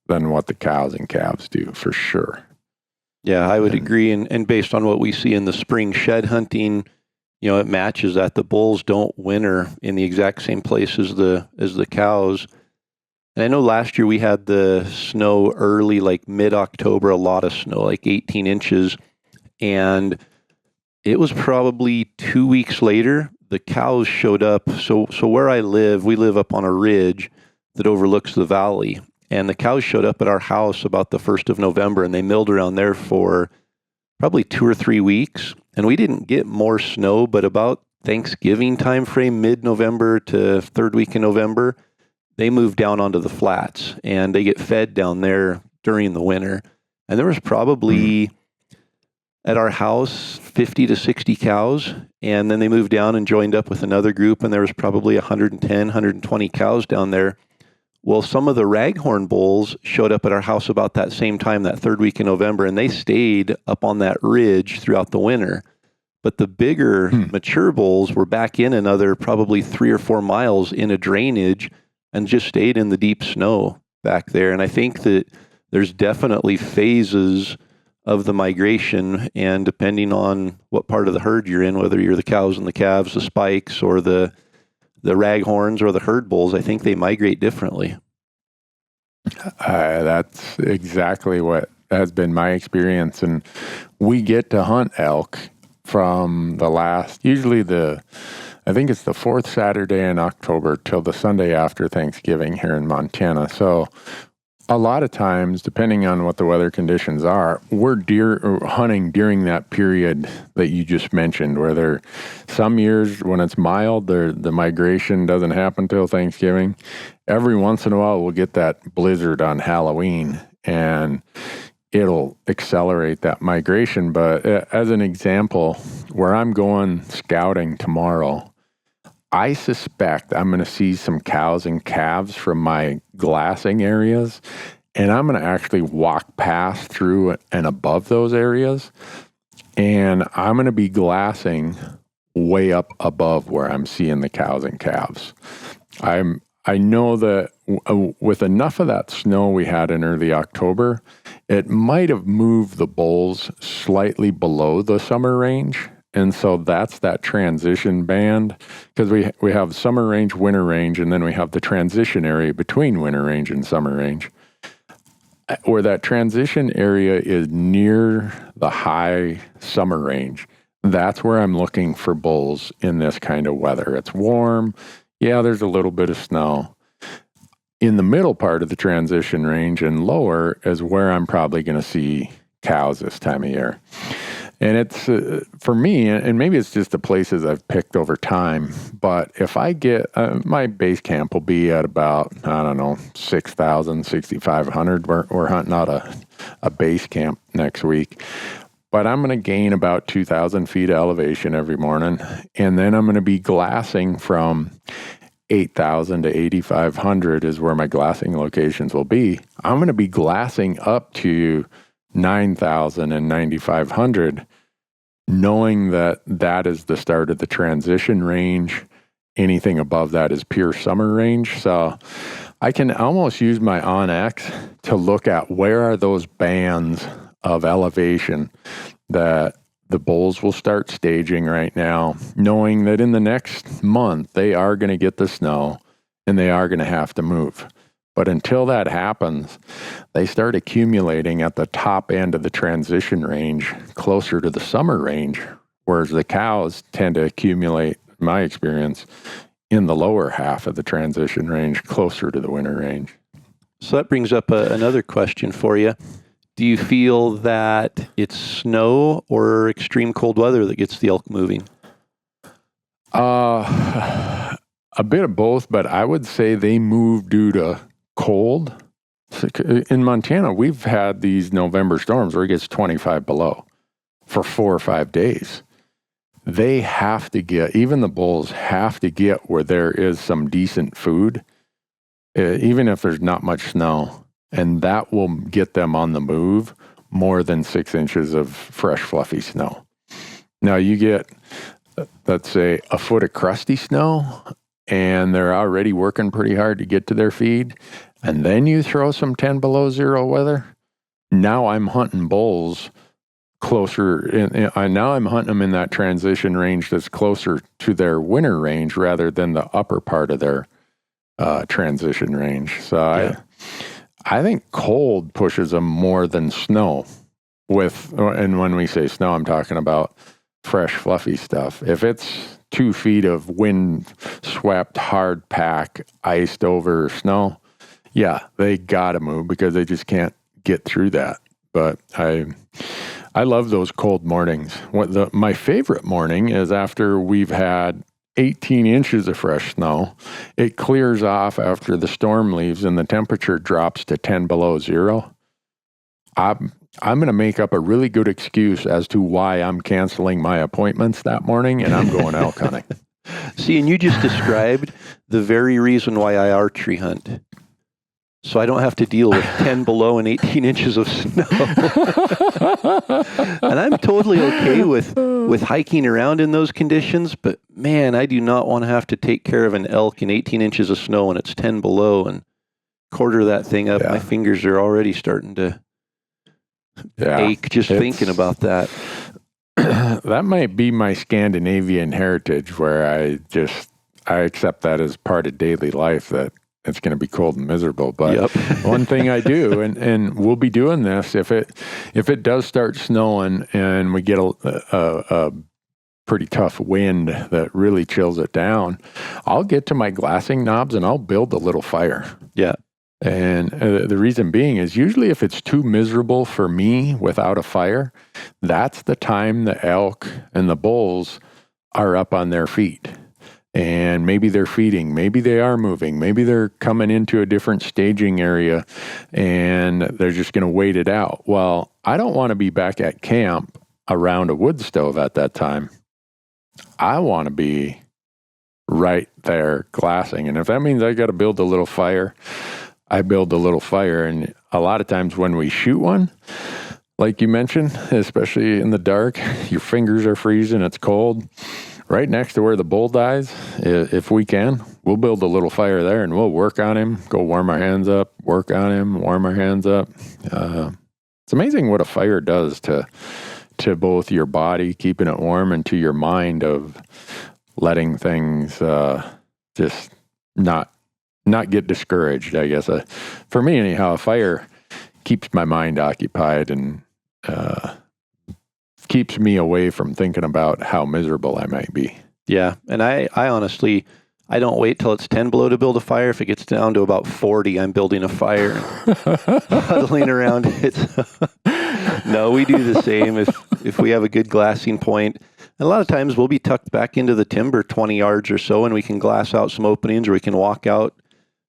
than what the cows and calves do, for sure. Yeah, I would agree. And based on what we see in the spring shed hunting, it matches that. The bulls don't winter in the exact same place as the cows. And I know last year we had the snow early, like mid-October, a lot of snow, like 18 inches. And it was probably 2 weeks later, the cows showed up. So where I live, we live up on a ridge that overlooks the valley. And the cows showed up at our house about the 1st of November, and they milled around there for probably 2 or 3 weeks. And we didn't get more snow, but about Thanksgiving time frame, mid-November to third week in November, they moved down onto the flats, and they get fed down there during the winter. And there was probably at our house 50 to 60 cows, and then they moved down and joined up with another group, and there was probably 110, 120 cows down there. Well, some of the raghorn bulls showed up at our house about that same time, that third week in November, and they stayed up on that ridge throughout the winter. But the bigger mature bulls were back in another probably 3 or 4 miles in a drainage and just stayed in the deep snow back there. And I think that there's definitely phases of the migration, and depending on what part of the herd you're in, whether you're the cows and the calves, the spikes, or the raghorns or the herd bulls, I think they migrate differently. That's exactly what has been my experience. And we get to hunt elk from usually I think it's the 4th Saturday in October till the Sunday after Thanksgiving here in Montana. So a lot of times, depending on what the weather conditions are, we're hunting during that period that you just mentioned, where some years when it's mild, the migration doesn't happen till Thanksgiving. Every once in a while, we'll get that blizzard on Halloween, and it'll accelerate that migration. But as an example, where I'm going scouting tomorrow, I suspect I'm going to see some cows and calves from my glassing areas, and I'm going to actually walk past through and above those areas, and I'm going to be glassing way up above where I'm seeing the cows and calves. I know that with enough of that snow we had in early October, it might have moved the bulls slightly below the summer range. And so that's that transition band, because we have summer range, winter range, and then we have the transition area between winter range and summer range. where that transition area is near the high summer range, that's where I'm looking for bulls in this kind of weather. It's warm. Yeah, there's a little bit of snow. In the middle part of the transition range and lower is where I'm probably going to see cows this time of year. And it's, for me, and maybe it's just the places I've picked over time, but if I get, my base camp will be at about, 6,000, 6,500. We're hunting out a base camp next week. But I'm going to gain about 2,000 feet of elevation every morning. And then I'm going to be glassing from 8,000 to 8,500 is where my glassing locations will be. I'm going to be glassing up to 9,000 and 9,500, knowing that that is the start of the transition range. Anything above that is pure summer range. So I can almost use my Onyx to look at where are those bands of elevation that the bulls will start staging right now, knowing that in the next month they are going to get the snow and they are going to have to move. But until that happens, they start accumulating at the top end of the transition range, closer to the summer range, whereas the cows tend to accumulate, in my experience, in the lower half of the transition range, closer to the winter range. So that brings up another question for you. Do you feel that it's snow or extreme cold weather that gets the elk moving? A bit of both, but I would say they move due to cold. In Montana, we've had these November storms where it gets 25 below for 4 or 5 days. They have to get, even the bulls have to get where there is some decent food, even if there's not much snow. And that will get them on the move more than 6 inches of fresh, fluffy snow. Now you get, let's say, a foot of crusty snow, and they're already working pretty hard to get to their feed, and then you throw some 10 below zero weather. Now I'm hunting bulls closer, now I'm hunting them in that transition range that's closer to their winter range rather than the upper part of their transition range. So yeah. I think cold pushes them more than snow. And when we say snow, I'm talking about fresh, fluffy stuff. If it's 2 feet of wind-swept, hard pack, iced over snow, yeah, they gotta move because they just can't get through that. But I love those cold mornings. My favorite morning is after we've had 18 inches of fresh snow. It clears off after the storm leaves and the temperature drops to 10 below zero. I'm going to make up a really good excuse as to why I'm canceling my appointments that morning and I'm going elk hunting. See, and you just described the very reason why I archery hunt. So I don't have to deal with 10 below and 18 inches of snow. And I'm totally okay with hiking around in those conditions, but man, I do not want to have to take care of an elk in 18 inches of snow when it's 10 below and quarter that thing up. Yeah. My fingers are already starting to ache just thinking about that. That might be my Scandinavian heritage where I accept that as part of daily life, that it's going to be cold and miserable. But one thing I do, and we'll be doing this, if it does start snowing and we get a pretty tough wind that really chills it down, I'll get to my glassing knobs and I'll build a little fire. Yeah. And the reason being is usually if it's too miserable for me without a fire, that's the time the elk and the bulls are up on their feet. And maybe they're feeding, maybe they are moving, maybe they're coming into a different staging area and they're just going to wait it out. Well, I don't want to be back at camp around a wood stove at that time. I want to be right there glassing. And if that means I got to build a little fire, I build a little fire. And a lot of times when we shoot one, like you mentioned, especially in the dark, your fingers are freezing, it's cold. Right next to where the bull dies, if we can, we'll build a little fire there and we'll work on him, go warm our hands up, work on him, warm our hands up. It's amazing what a fire does to both your body, keeping it warm, and to your mind of letting things just not get discouraged, I guess. For me anyhow, a fire keeps my mind occupied and keeps me away from thinking about how miserable I might be. Yeah. And I honestly, I don't wait till it's 10 below to build a fire. If it gets down to about 40, I'm building a fire, huddling around it. No, we do the same if we have a good glassing point. And a lot of times we'll be tucked back into the timber 20 yards or so, and we can glass out some openings, or we can walk out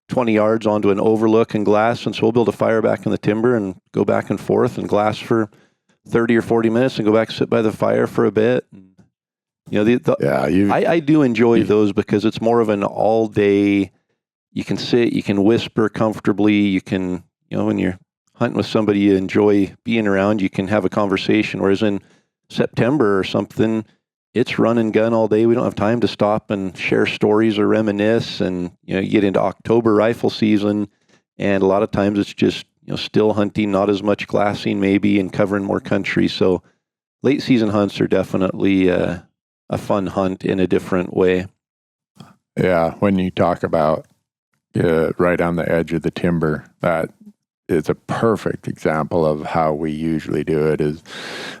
20 yards onto an overlook and glass. And so we'll build a fire back in the timber and go back and forth and glass for 30 or 40 minutes and go back and sit by the fire for a bit. You know, I do enjoy those because it's more of an all day. You can sit, you can whisper comfortably. You can, you know, when you're hunting with somebody you enjoy being around, you can have a conversation. Whereas in September or something, it's run and gun all day. We don't have time to stop and share stories or reminisce. And, you know, you get into October rifle season, and a lot of times it's just, you know, still hunting, not as much glassing maybe, and covering more country. So late season hunts are definitely a fun hunt in a different way. Yeah, when you talk about right on the edge of the timber, that is a perfect example of how we usually do it. Is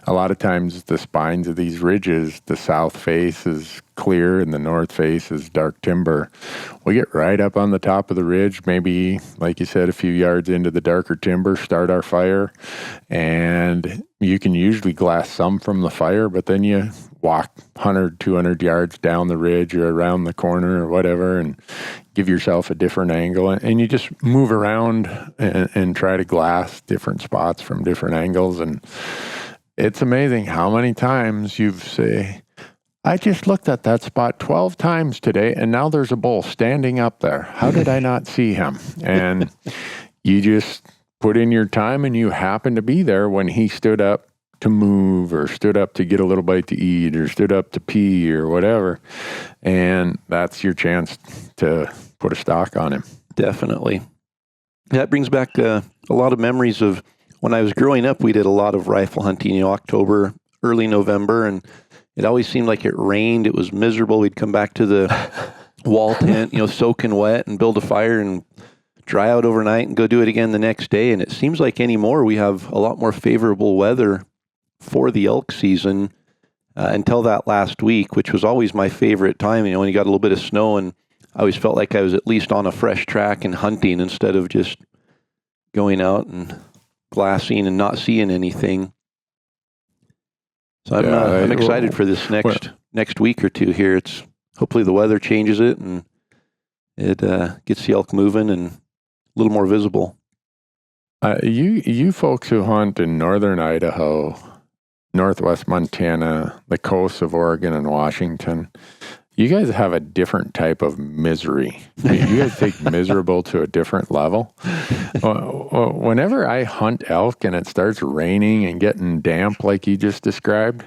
a lot of times the spines of these ridges, the south face is clear and the north face is dark timber. We get right up on the top of the ridge, maybe, like you said, a few yards into the darker timber, start our fire, and you can usually glass some from the fire, but then you walk 100, 200 yards down the ridge or around the corner or whatever and give yourself a different angle. And you just move around and try to glass different spots from different angles. And it's amazing how many times you say, I just looked at that spot 12 times today, and now there's a bull standing up there. How did I not see him? And you just put in your time, and you happen to be there when he stood up to move, or stood up to get a little bite to eat, or stood up to pee, or whatever. And that's your chance to put a stock on him. Definitely. That brings back a lot of memories of when I was growing up. We did a lot of rifle hunting, you know, October, early November, and it always seemed like it rained. It was miserable. We'd come back to the wall tent, you know, soaking wet, and build a fire and dry out overnight and go do it again the next day. And it seems like anymore we have a lot more favorable weather for the elk season until that last week, which was always my favorite time, you know, when you got a little bit of snow, and I always felt like I was at least on a fresh track and hunting instead of just going out and glassing and not seeing anything. So I'm excited for this next week or two here. It's hopefully the weather changes it and it gets the elk moving and a little more visible. You folks who hunt in northern Idaho, northwest Montana, the coasts of Oregon and Washington, you guys have a different type of misery. You guys take miserable to a different level. Whenever I hunt elk and it starts raining and getting damp like you just described,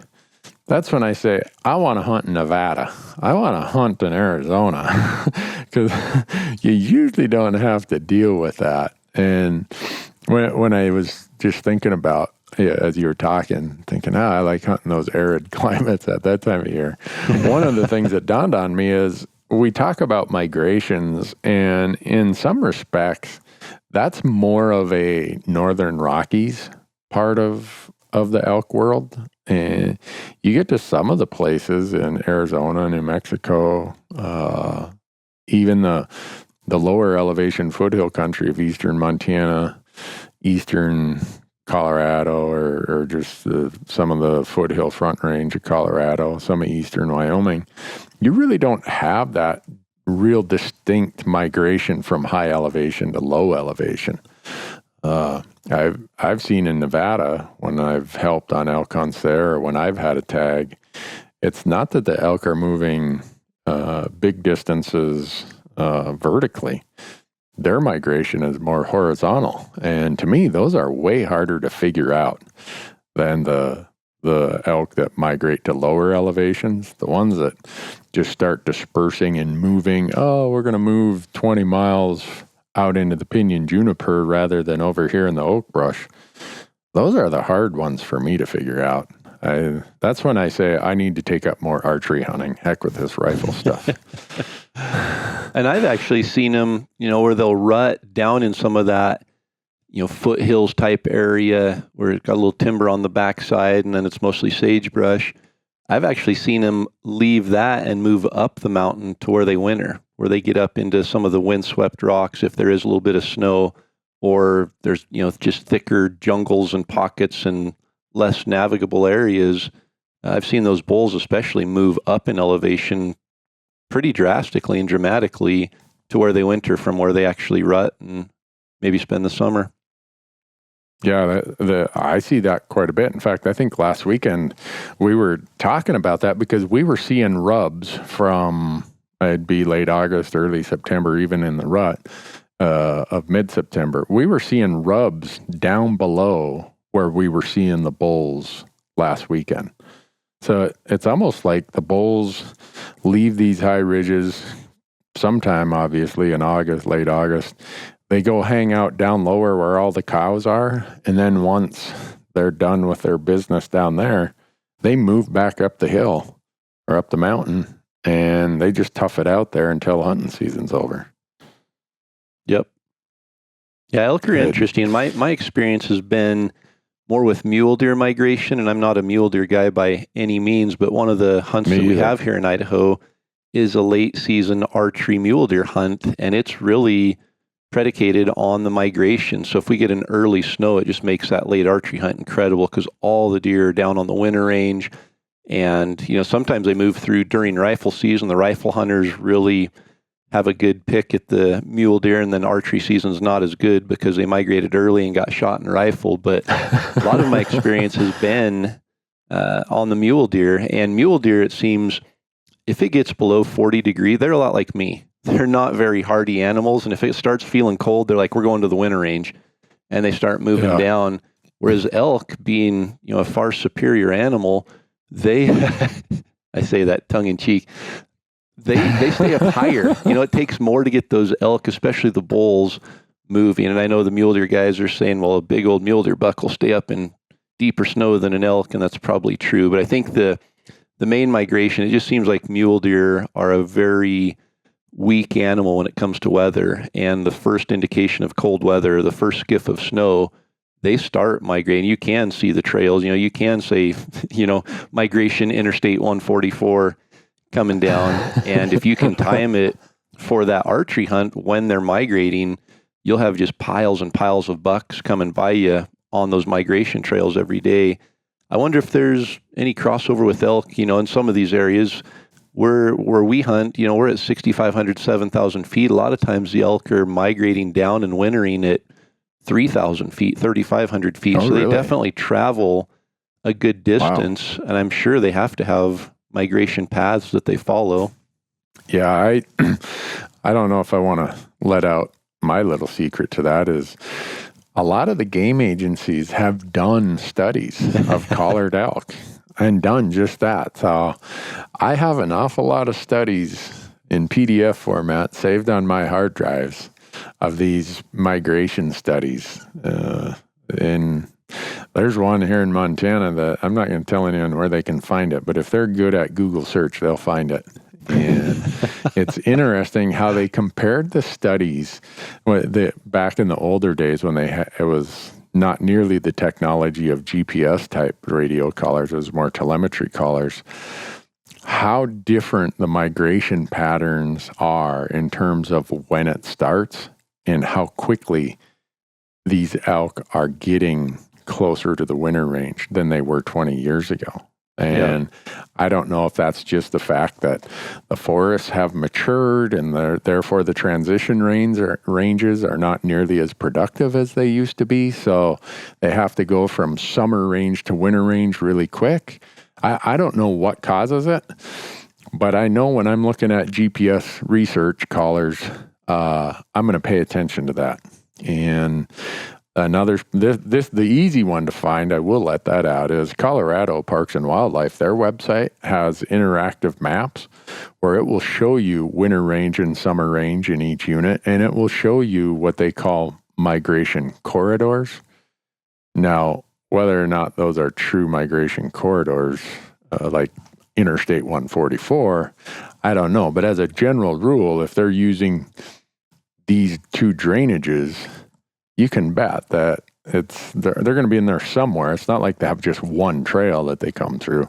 that's when I say, I want to hunt in Nevada. I want to hunt in Arizona. Because you usually don't have to deal with that. And when I was just thinking about, as you were talking, thinking, I like hunting those arid climates at that time of year. One of the things that dawned on me is we talk about migrations, and in some respects, that's more of a northern Rockies part of the elk world. And you get to some of the places in Arizona, New Mexico, even the lower elevation foothill country of eastern Montana, eastern Colorado, or just some of the foothill front range of Colorado, some of eastern Wyoming. You really don't have that real distinct migration from high elevation to low elevation. I've seen in Nevada, when I've helped on elk hunts there, or when I've had a tag, it's not that the elk are moving big distances vertically. Their migration is more horizontal. And to me, those are way harder to figure out than the elk that migrate to lower elevations. The ones that just start dispersing and moving, we're going to move 20 miles out into the pinyon juniper rather than over here in the oak brush. Those are the hard ones for me to figure out. That's when I say I need to take up more archery hunting. Heck with this rifle stuff. And I've actually seen them, you know, where they'll rut down in some of that foothills type area where it's got a little timber on the backside and then it's mostly sagebrush. I've actually seen them leave that and move up the mountain to where they winter, where they get up into some of the windswept rocks if there is a little bit of snow, or there's, just thicker jungles and pockets and less navigable areas. I've seen those bulls especially move up in elevation pretty drastically and dramatically to where they winter from where they actually rut and maybe spend the summer. Yeah, I see that quite a bit. In fact, I think last weekend we were talking about that because we were seeing rubs from, it'd be late August, early September, even in the rut of mid-September. We were seeing rubs down below where we were seeing the bulls last weekend. So it's almost like the bulls leave these high ridges sometime, obviously, in August, late August. They go hang out down lower where all the cows are, and then once they're done with their business down there, they move back up the hill or up the mountain, and they just tough it out there until hunting season's over. Yep. Yeah, elk are interesting. My experience has been more with mule deer migration, and I'm not a mule deer guy by any means, but one of the hunts that we have here in Idaho is a late season archery mule deer hunt, and it's really predicated on the migration. So if we get an early snow, it just makes that late archery hunt incredible because all the deer are down on the winter range. And, sometimes they move through during rifle season. The rifle hunters really have a good pick at the mule deer, and then archery season's not as good because they migrated early and got shot in rifle. But a lot of my experience has been on the mule deer. And mule deer, it seems, if it gets below 40 degrees, they're a lot like me. They're not very hardy animals, and if it starts feeling cold, they're like, we're going to the winter range, and they start moving down. Whereas elk, being a far superior animal, they I say that tongue in cheek, they stay up higher. It takes more to get those elk, especially the bulls, moving. And I know the mule deer guys are saying, well, a big old mule deer buck will stay up in deeper snow than an elk, and that's probably true. But I think the main migration, it just seems like mule deer are a very weak animal when it comes to weather, and the first indication of cold weather, the first skiff of snow, they start migrating. You can see the trails, you can say, migration Interstate 144 coming down, and if you can time it for that archery hunt when they're migrating, you'll have just piles and piles of bucks coming by you on those migration trails every day. I wonder if there's any crossover with elk, in some of these areas where we hunt, we're at 6,500, 7,000 feet. A lot of times the elk are migrating down and wintering at 3,000 feet, 3,500 feet. So really? They definitely travel a good distance. Wow. And I'm sure they have to have migration paths that they follow. Yeah, I don't know if I want to let out my little secret to that is a lot of the game agencies have done studies of collared elk. And done just that. So I have an awful lot of studies in PDF format saved on my hard drives of these migration studies. And there's one here in Montana that I'm not going to tell anyone where they can find it, but if they're good at Google search, they'll find it. And it's interesting how they compared the studies back in the older days when it was not nearly the technology of GPS type radio collars, it was more telemetry collars. How different the migration patterns are in terms of when it starts and how quickly these elk are getting closer to the winter range than they were 20 years ago. And I don't know if that's just the fact that the forests have matured and therefore the transition ranges are not nearly as productive as they used to be. So they have to go from summer range to winter range really quick. I don't know what causes it, but I know when I'm looking at GPS research collars, I'm going to pay attention to that. And the easy one to find, I will let that out, is Colorado Parks and Wildlife. Their website has interactive maps where it will show you winter range and summer range in each unit, and it will show you what they call migration corridors. Now, whether or not those are true migration corridors, like Interstate 144, I don't know. But as a general rule, if they're using these two drainages, you can bet that they're going to be in there somewhere. It's not like they have just one trail that they come through.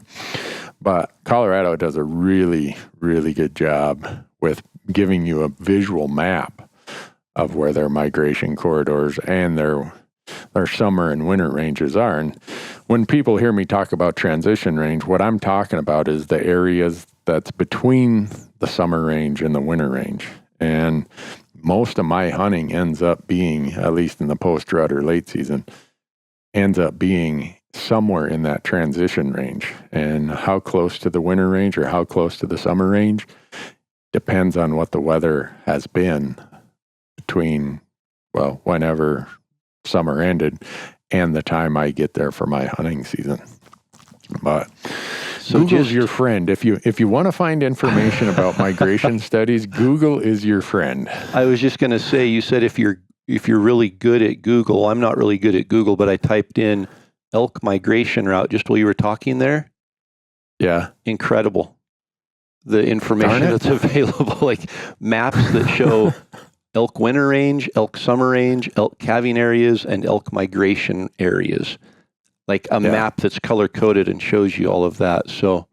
But Colorado does a really, really good job with giving you a visual map of where their migration corridors and their summer and winter ranges are. And when people hear me talk about transition range, what I'm talking about is the areas that's between the summer range and the winter range. And most of my hunting ends up being, at least in the post-rut or late season, ends up being somewhere in that transition range. And how close to the winter range or how close to the summer range depends on what the weather has been between, well, whenever summer ended and the time I get there for my hunting season. But so Google's your friend. If you want to find information about migration studies, Google is your friend. I was just going to say, you said if you're really good at Google, I'm not really good at Google, but I typed in elk migration route just while you were talking there. Yeah. Incredible. The information that's available, like maps that show elk winter range, elk summer range, elk calving areas, and elk migration areas. Like a map that's color-coded and shows you all of that. So,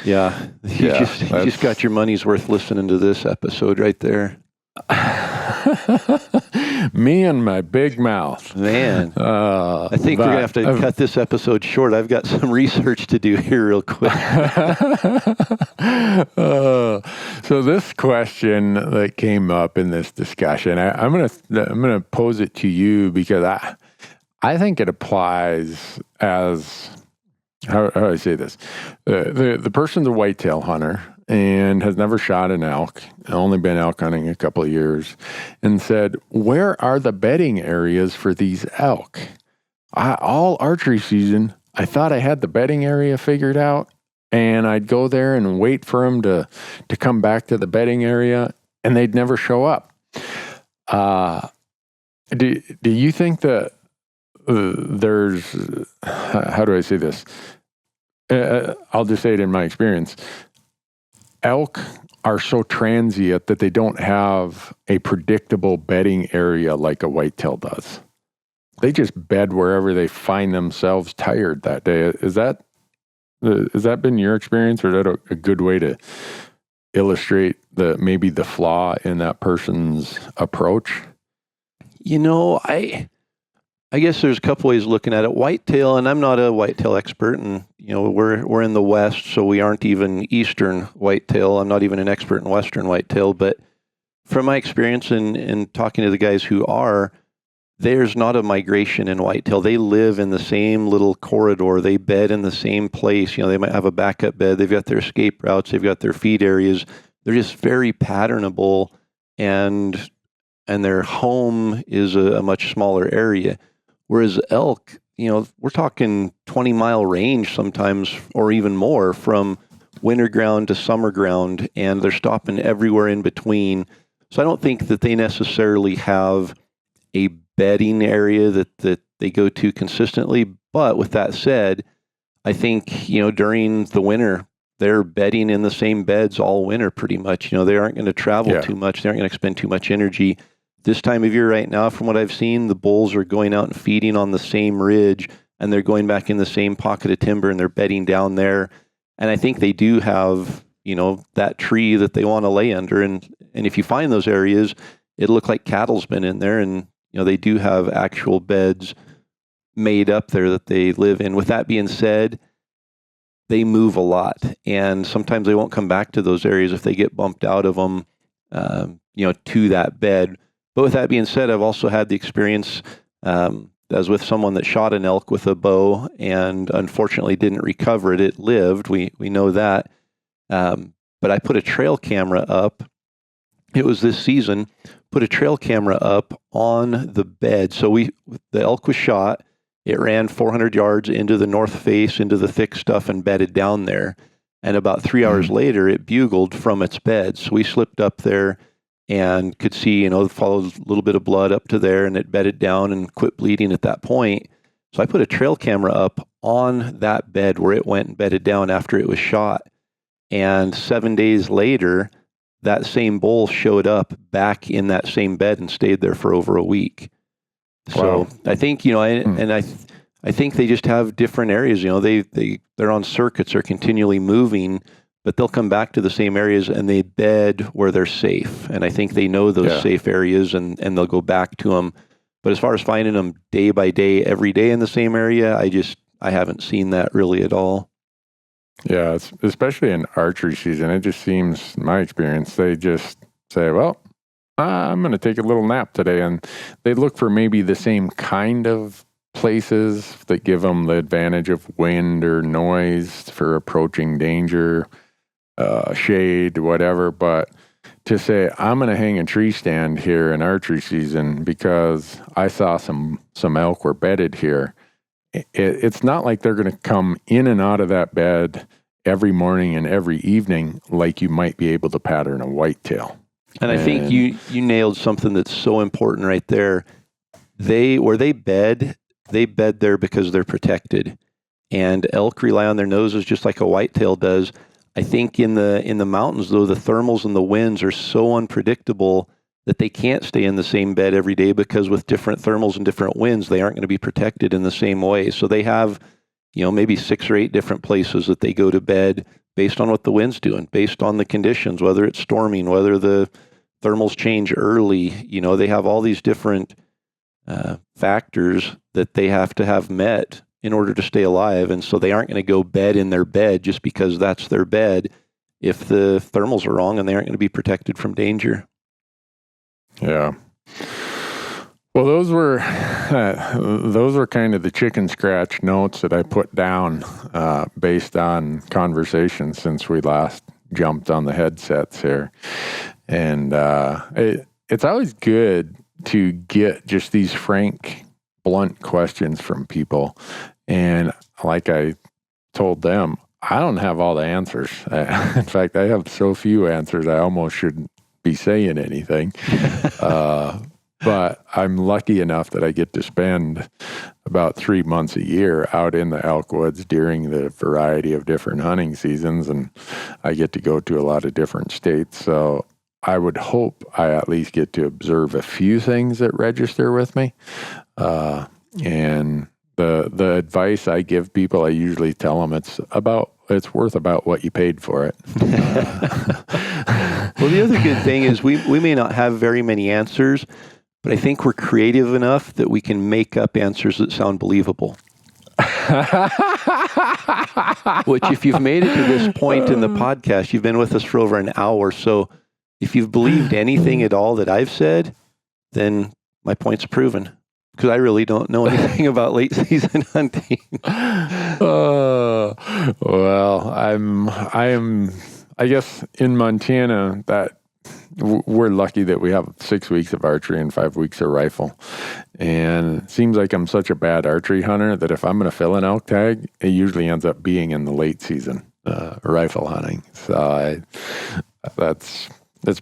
yeah, you just got your money's worth listening to this episode right there. Me and my big mouth. Man, I think we're going to have to cut this episode short. I've got some research to do here real quick. So this question that came up in this discussion, I'm gonna pose it to you because I think it applies as, how do I say this? The person's a whitetail hunter and has never shot an elk, only been elk hunting a couple of years, and said, where are the bedding areas for these elk? All archery season, I thought I had the bedding area figured out, and I'd go there and wait for them to come back to the bedding area, and they'd never show up. Do you think that there's, how do I say this? I'll just say it in my experience. Elk are so transient that they don't have a predictable bedding area like a whitetail does. They just bed wherever they find themselves tired that day. Has that been your experience, or is that a good way to illustrate maybe the flaw in that person's approach? You know, I guess there's a couple ways of looking at it. Whitetail, and I'm not a whitetail expert, and we're in the West, so we aren't even Eastern whitetail. I'm not even an expert in Western whitetail, but from my experience in talking to the guys who are, there's not a migration in whitetail. They live in the same little corridor. They bed in the same place. They might have a backup bed. They've got their escape routes. They've got their feed areas. They're just very patternable, and their home is a much smaller area. Whereas elk, we're talking 20-mile range sometimes, or even more, from winter ground to summer ground, and they're stopping everywhere in between. So I don't think that they necessarily have a bedding area that they go to consistently. But with that said, I think, during the winter, they're bedding in the same beds all winter pretty much. They aren't going to travel too much. They aren't going to expend too much energy. This time of year right now, from what I've seen, the bulls are going out and feeding on the same ridge, and they're going back in the same pocket of timber, and they're bedding down there. And I think they do have, that tree that they want to lay under. And if you find those areas, it'll look like cattle's been in there. And, they do have actual beds made up there that they live in. With that being said, they move a lot. And sometimes they won't come back to those areas if they get bumped out of them, to that bed. But with that being said, I've also had the experience as with someone that shot an elk with a bow and unfortunately didn't recover it. It lived. We know that. But I put a trail camera up. It was this season. Put a trail camera up on the bed. So the elk was shot. It ran 400 yards into the north face, into the thick stuff, and bedded down there. And about 3 hours later, it bugled from its bed. So we slipped up there and could see, followed a little bit of blood up to there, and it bedded down and quit bleeding at that point. So I put a trail camera up on that bed where it went and bedded down after it was shot. And 7 days later, that same bull showed up back in that same bed and stayed there for over a week. So I think, I think they just have different areas. They're on circuits, are continually moving, but they'll come back to the same areas and they bed where they're safe. And I think they know those safe areas and they'll go back to them. But as far as finding them day by day, every day in the same area, I haven't seen that really at all. Yeah, especially in archery season, it just seems, in my experience, they just say, well, I'm going to take a little nap today. And they look for maybe the same kind of places that give them the advantage of wind or noise for approaching danger, shade, whatever. But to say, I'm going to hang a tree stand here in archery season because I saw some elk were bedded here. It's not like they're going to come in and out of that bed every morning and every evening like you might be able to pattern a whitetail. And I think you nailed something that's so important right there. Where they bed there because they're protected. And elk rely on their noses just like a whitetail does. I think in the mountains, though, the thermals and the winds are so unpredictable that they can't stay in the same bed every day because with different thermals and different winds, they aren't going to be protected in the same way. So they have, maybe 6 or 8 different places that they go to bed based on what the wind's doing, based on the conditions, whether it's storming, whether the thermals change early. They have all these different factors that they have to have met in order to stay alive. And so they aren't going to go bed in their bed just because that's their bed if the thermals are wrong and they aren't going to be protected from danger. Yeah. Well, those were kind of the chicken scratch notes that I put down based on conversations since we last jumped on the headsets here. And it's always good to get just these frank, blunt questions from people. And like I told them, I don't have all the answers. In fact, I have so few answers, I almost shouldn't be saying anything. But I'm lucky enough that I get to spend about 3 months a year out in the elk woods during the variety of different hunting seasons. And I get to go to a lot of different states. So I would hope I at least get to observe a few things that register with me. And the advice I give people, I usually tell them it's worth about what you paid for it. Well, the other good thing is we may not have very many answers, but I think we're creative enough that we can make up answers that sound believable. Which, if you've made it to this point in the podcast, you've been with us for over an hour. So if you've believed anything at all that I've said, then my point's proven. Because I really don't know anything about late season hunting. Well, I guess in Montana that we're lucky that we have 6 weeks of archery and 5 weeks of rifle. And it seems like I'm such a bad archery hunter that if I'm going to fill an elk tag, it usually ends up being in the late season rifle hunting. So that's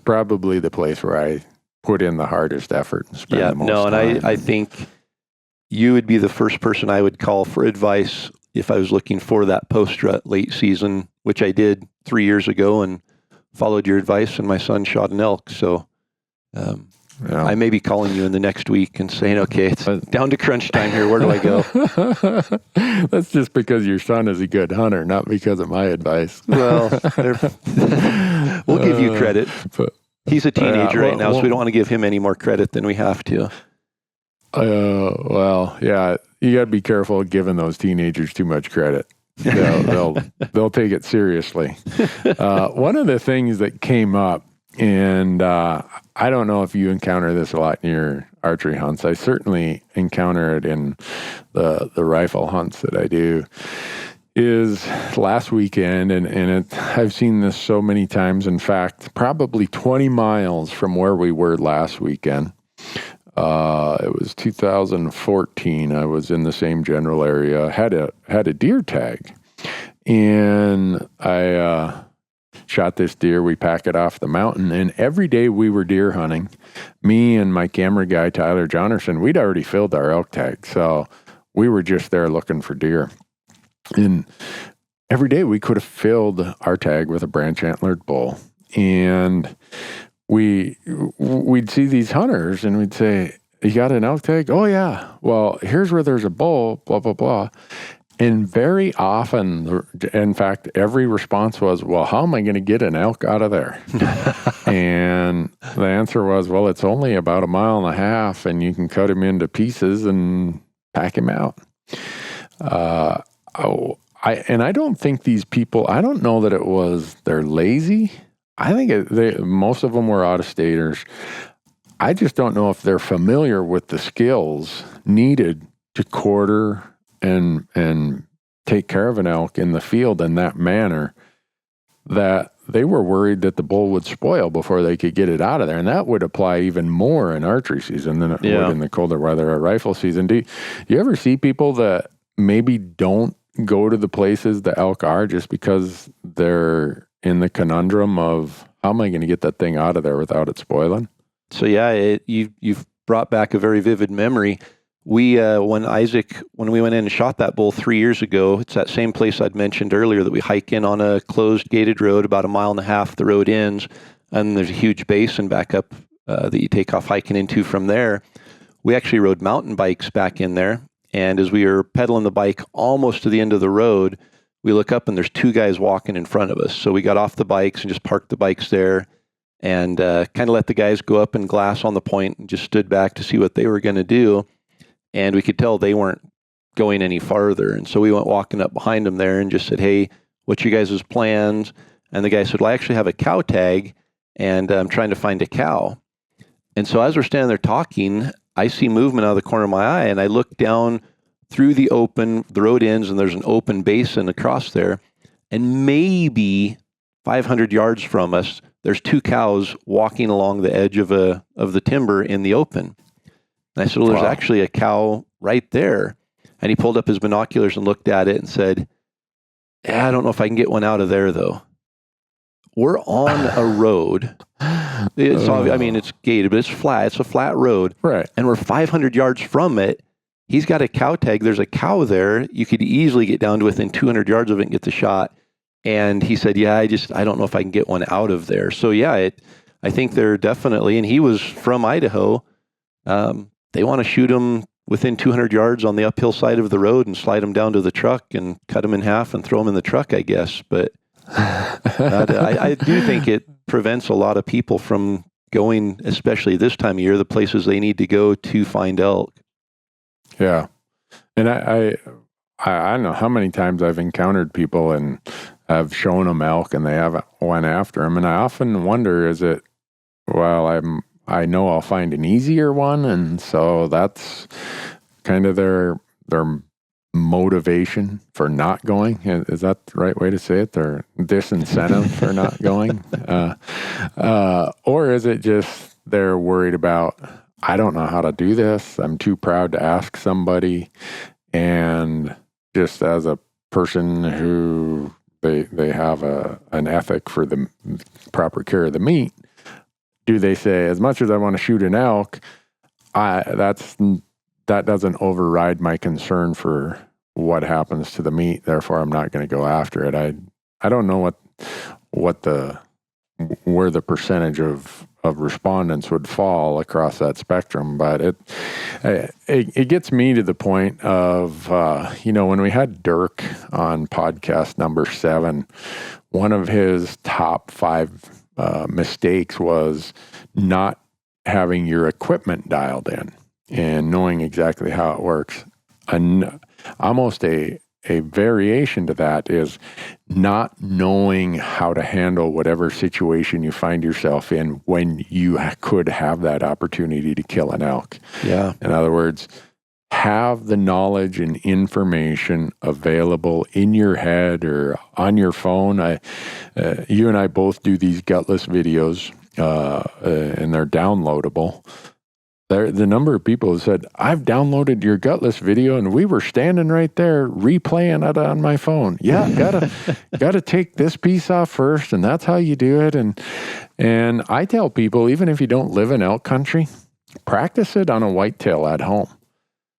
probably the place where I put in the hardest effort and spend the most time. And I think you would be the first person I would call for advice if I was looking for that post-rut late season, which I did 3 years ago and followed your advice, and my son shot an elk. So I may be calling you in the next week and saying, okay, it's down to crunch time here. Where do I go? That's just because your son is a good hunter, not because of my advice. Well, we'll give you credit. But he's a teenager right now, so we don't want to give him any more credit than we have to. Well, yeah, you got to be careful giving those teenagers too much credit. They'll take it seriously. One of the things that came up, and I don't know if you encounter this a lot in your archery hunts. I certainly encounter it in the rifle hunts that I do. Is last weekend, and I've seen this so many times. In fact, probably 20 miles from where we were last weekend. It was 2014. I was in the same general area. Had a deer tag, and I shot this deer. We pack it off the mountain, and every day we were deer hunting. Me and my camera guy Tyler Jonerson, we'd already filled our elk tag, so we were just there looking for deer. And every day we could have filled our tag with a branch antlered bull, and we'd see these hunters and we'd say, you got an elk tag? Oh, yeah. Well, here's where there's a bull, blah, blah, blah. And very often, in fact, every response was, well, how am I going to get an elk out of there? And the answer was, well, it's only about 1.5 miles, and you can cut him into pieces and pack him out. I don't think these people, I don't know that it was they're lazy. I think most of them were out-of-staters. I just don't know if they're familiar with the skills needed to quarter and take care of an elk in the field in that manner, that they were worried that the bull would spoil before they could get it out of there. And that would apply even more in archery season than it would in the colder weather or rifle season. Do you ever see people that maybe don't go to the places the elk are just because they're in the conundrum of, how am I going to get that thing out of there without it spoiling? So you've brought back a very vivid memory. We, when we went in and shot that bull 3 years ago, it's that same place I'd mentioned earlier that we hike in on a closed gated road, about 1.5 miles, the road ends, and there's a huge basin back up that you take off hiking into from there. We actually rode mountain bikes back in there. And as we were pedaling the bike almost to the end of the road, we look up and there's 2 guys walking in front of us. So we got off the bikes and just parked the bikes there and kind of let the guys go up and glass on the point and just stood back to see what they were going to do. And we could tell they weren't going any farther. And so we went walking up behind them there and just said, hey, what's your guys' plans? And the guy said, well, I actually have a cow tag and I'm trying to find a cow. And so as we're standing there talking, I see movement out of the corner of my eye and I look down through the road ends and there's an open basin across there. And maybe 500 yards from us, there's 2 cows walking along the edge of the timber in the open. And I said, well, there's actually a cow right there. And he pulled up his binoculars and looked at it and said, yeah, I don't know if I can get one out of there, though. We're on a road. It's gated, but it's flat. It's a flat road. Right. And we're 500 yards from it. He's got a cow tag. There's a cow there. You could easily get down to within 200 yards of it and get the shot. And he said, yeah, I don't know if I can get one out of there. So, yeah, I think they're definitely, and he was from Idaho. They want to shoot him within 200 yards on the uphill side of the road and slide him down to the truck and cut him in half and throw him in the truck, I guess. But I do think it prevents a lot of people from going, especially this time of year, the places they need to go to find elk. Yeah. And I don't know how many times I've encountered people and I've shown them elk and they haven't went after them. And I often wonder, is it, well, I know I'll find an easier one. And so that's kind of their motivation for not going. Is that the right way to say it? Their disincentive for not going? Or is it just they're worried about, I don't know how to do this. I'm too proud to ask somebody. And just as a person who they have an ethic for the proper care of the meat, do they say, as much as I want to shoot an elk, that doesn't override my concern for what happens to the meat, therefore I'm not going to go after it. I don't know where the percentage of respondents would fall across that spectrum, but it gets me to the point of when we had Dirk on podcast number 7, one of his top 5 mistakes was not having your equipment dialed in and knowing exactly how it works. And almost a variation to that is not knowing how to handle whatever situation you find yourself in when you could have that opportunity to kill an elk. Yeah. In other words, have the knowledge and information available in your head or on your phone. You and I both do these gutless videos, and they're downloadable. The number of people who said, I've downloaded your gutless video and we were standing right there replaying it on my phone. Yeah, gotta take this piece off first, and that's how you do it. And I tell people, even if you don't live in elk country, practice it on a whitetail at home,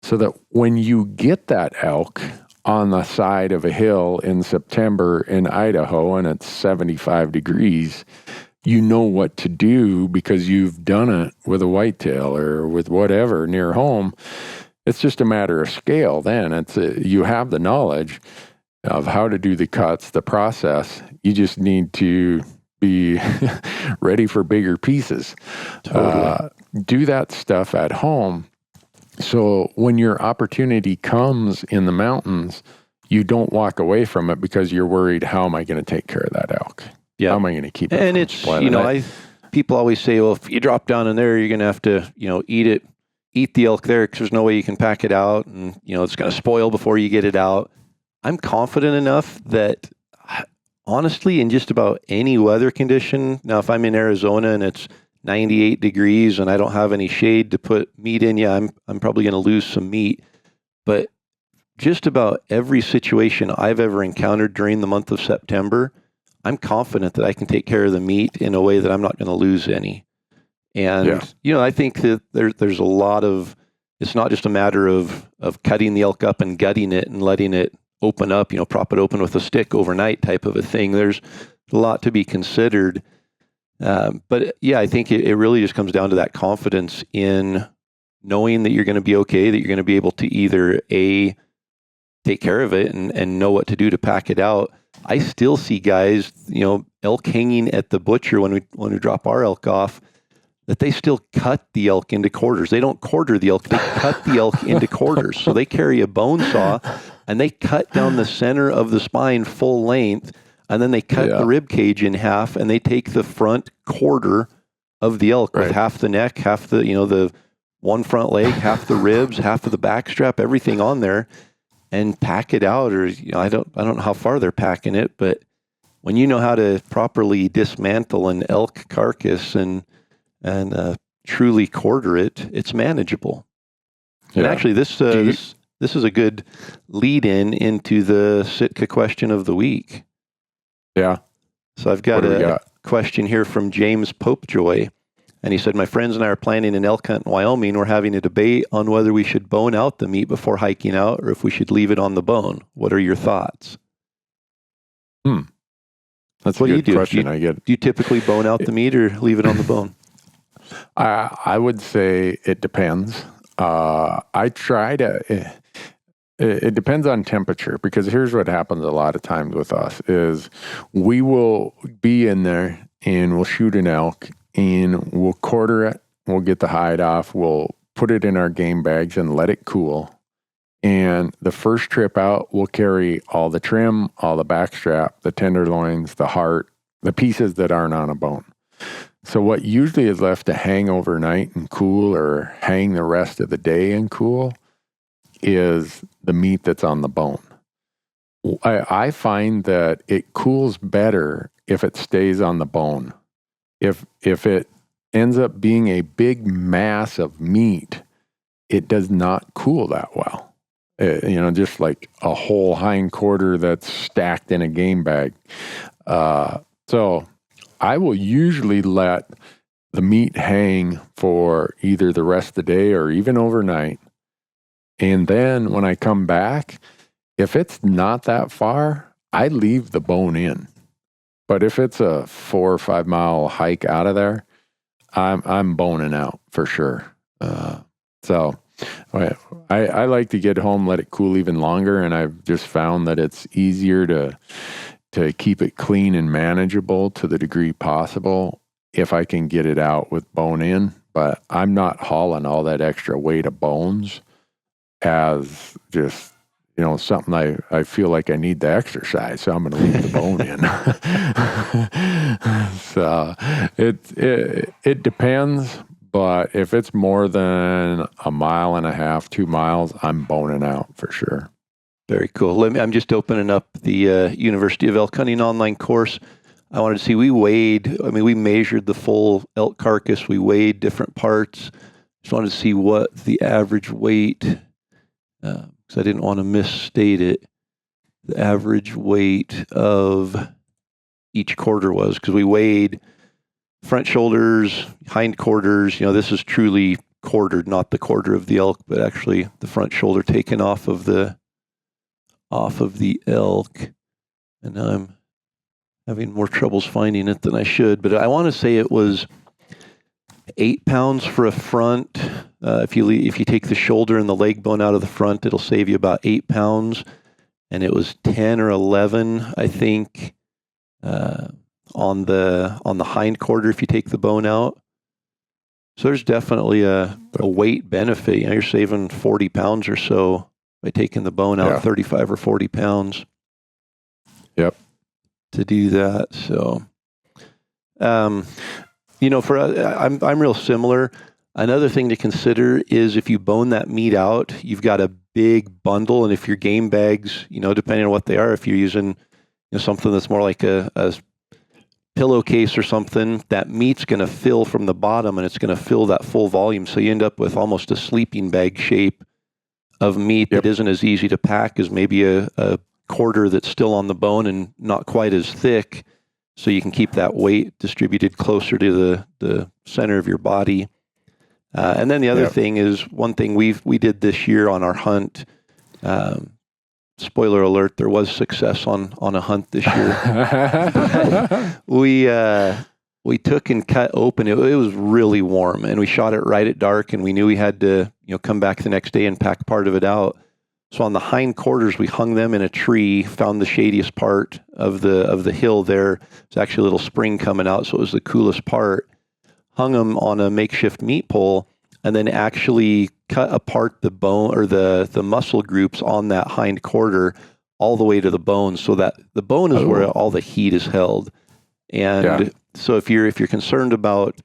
so that when you get that elk on the side of a hill in September in Idaho and it's 75 degrees, you know what to do because you've done it with a whitetail or with whatever near home. It's just a matter of scale then. You have the knowledge of how to do the cuts, the process. You just need to be ready for bigger pieces. Totally. Do that stuff at home. So when your opportunity comes in the mountains, you don't walk away from it because you're worried, how am I going to take care of that elk? Yeah. How am I going to keep it? And it's, people always say, well, if you drop down in there, you're going to have to, eat the elk there because there's no way you can pack it out. And, it's going to spoil before you get it out. I'm confident enough that honestly, in just about any weather condition, now if I'm in Arizona and it's 98 degrees and I don't have any shade to put meat in, I'm probably going to lose some meat. But just about every situation I've ever encountered during the month of September, I'm confident that I can take care of the meat in a way that I'm not going to lose any. And, I think that there's a lot of, it's not just a matter of cutting the elk up and gutting it and letting it open up, prop it open with a stick overnight type of a thing. There's a lot to be considered. But I think it really just comes down to that confidence in knowing that you're going to be okay, that you're going to be able to either take care of it and know what to do to pack it out. I still see guys, elk hanging at the butcher when we drop our elk off, that they still cut the elk into quarters. They don't quarter the elk, they cut the elk into quarters. So they carry a bone saw and they cut down the center of the spine full length, and then they cut the rib cage in half, and they take the front quarter of the elk with half the neck, half the, the one front leg, half the ribs, half of the back strap, everything on there, and pack it out. Or, I don't know how far they're packing it, but when you know how to properly dismantle an elk carcass and truly quarter it, it's manageable. Yeah. And actually, this is a good lead-in into the Sitka question of the week. Yeah. So I've got a question here from James Popejoy, and he said, my friends and I are planning an elk hunt in Wyoming. We're having a debate on whether we should bone out the meat before hiking out or if we should leave it on the bone. What are your thoughts? That's a good question. Do you typically bone out the meat or leave it on the bone? I would say it depends. I try to... It depends on temperature, because here's what happens a lot of times with us is we will be in there and we'll shoot an elk and we'll quarter it. We'll get the hide off. We'll put it in our game bags and let it cool. And the first trip out, we'll carry all the trim, all the backstrap, the tenderloins, the heart, the pieces that aren't on a bone. So what usually is left to hang overnight and cool, or hang the rest of the day and cool, is the meat that's on the bone. I find that it cools better if it stays on the bone. If it ends up being a big mass of meat, it does not cool that well. Just like a whole hindquarter that's stacked in a game bag. So I will usually let the meat hang for either the rest of the day or even overnight. And then when I come back, if it's not that far, I leave the bone in. But if it's a 4 or 5 mile hike out of there, I'm boning out for sure. So I like to get home, let it cool even longer, and I've just found that it's easier to keep it clean and manageable to the degree possible if I can get it out with bone in. But I'm not hauling all that extra weight of bones as just, something I feel like I need the exercise, so I'm going to leave the bone in. So it depends, but if it's more than 1.5 miles, 2 miles, I'm boning out for sure. Very cool. I'm just opening up the University of Elk Hunting online course. I wanted to see, we measured the full elk carcass, we weighed different parts. Just wanted to see what the average weight, because I didn't want to misstate it, the average weight of each quarter was, because we weighed front shoulders, hindquarters. This is truly quartered, not the quarter of the elk, but actually the front shoulder taken off of the elk. And now I'm having more troubles finding it than I should, but I want to say it was 8 pounds for a front. If you take the shoulder and the leg bone out of the front, it'll save you about 8 pounds. And it was 10 or 11, I think, on the hind quarter if you take the bone out. So there's definitely a weight benefit. You're saving 40 pounds or so by taking the bone out, 35 or 40 pounds. Yep. To do that. So, I'm real similar. Another thing to consider is if you bone that meat out, you've got a big bundle, and if your game bags, depending on what they are, if you're using something that's more like a pillowcase or something, that meat's going to fill from the bottom, and it's going to fill that full volume. So you end up with almost a sleeping bag shape of meat that isn't as easy to pack as maybe a quarter that's still on the bone and not quite as thick. So you can keep that weight distributed closer to the center of your body. And then the other thing is, one thing we did this year on our hunt, spoiler alert, there was success on a hunt this year. We took and cut open. It was really warm, and we shot it right at dark, and we knew we had to come back the next day and pack part of it out. So on the hindquarters, we hung them in a tree, found the shadiest part of the hill there. It's actually a little spring coming out, so it was the coolest part. Hung them on a makeshift meat pole, and then actually cut apart the bone or the muscle groups on that hind quarter all the way to the bone, so that the bone is where all the heat is held. And so if you're concerned about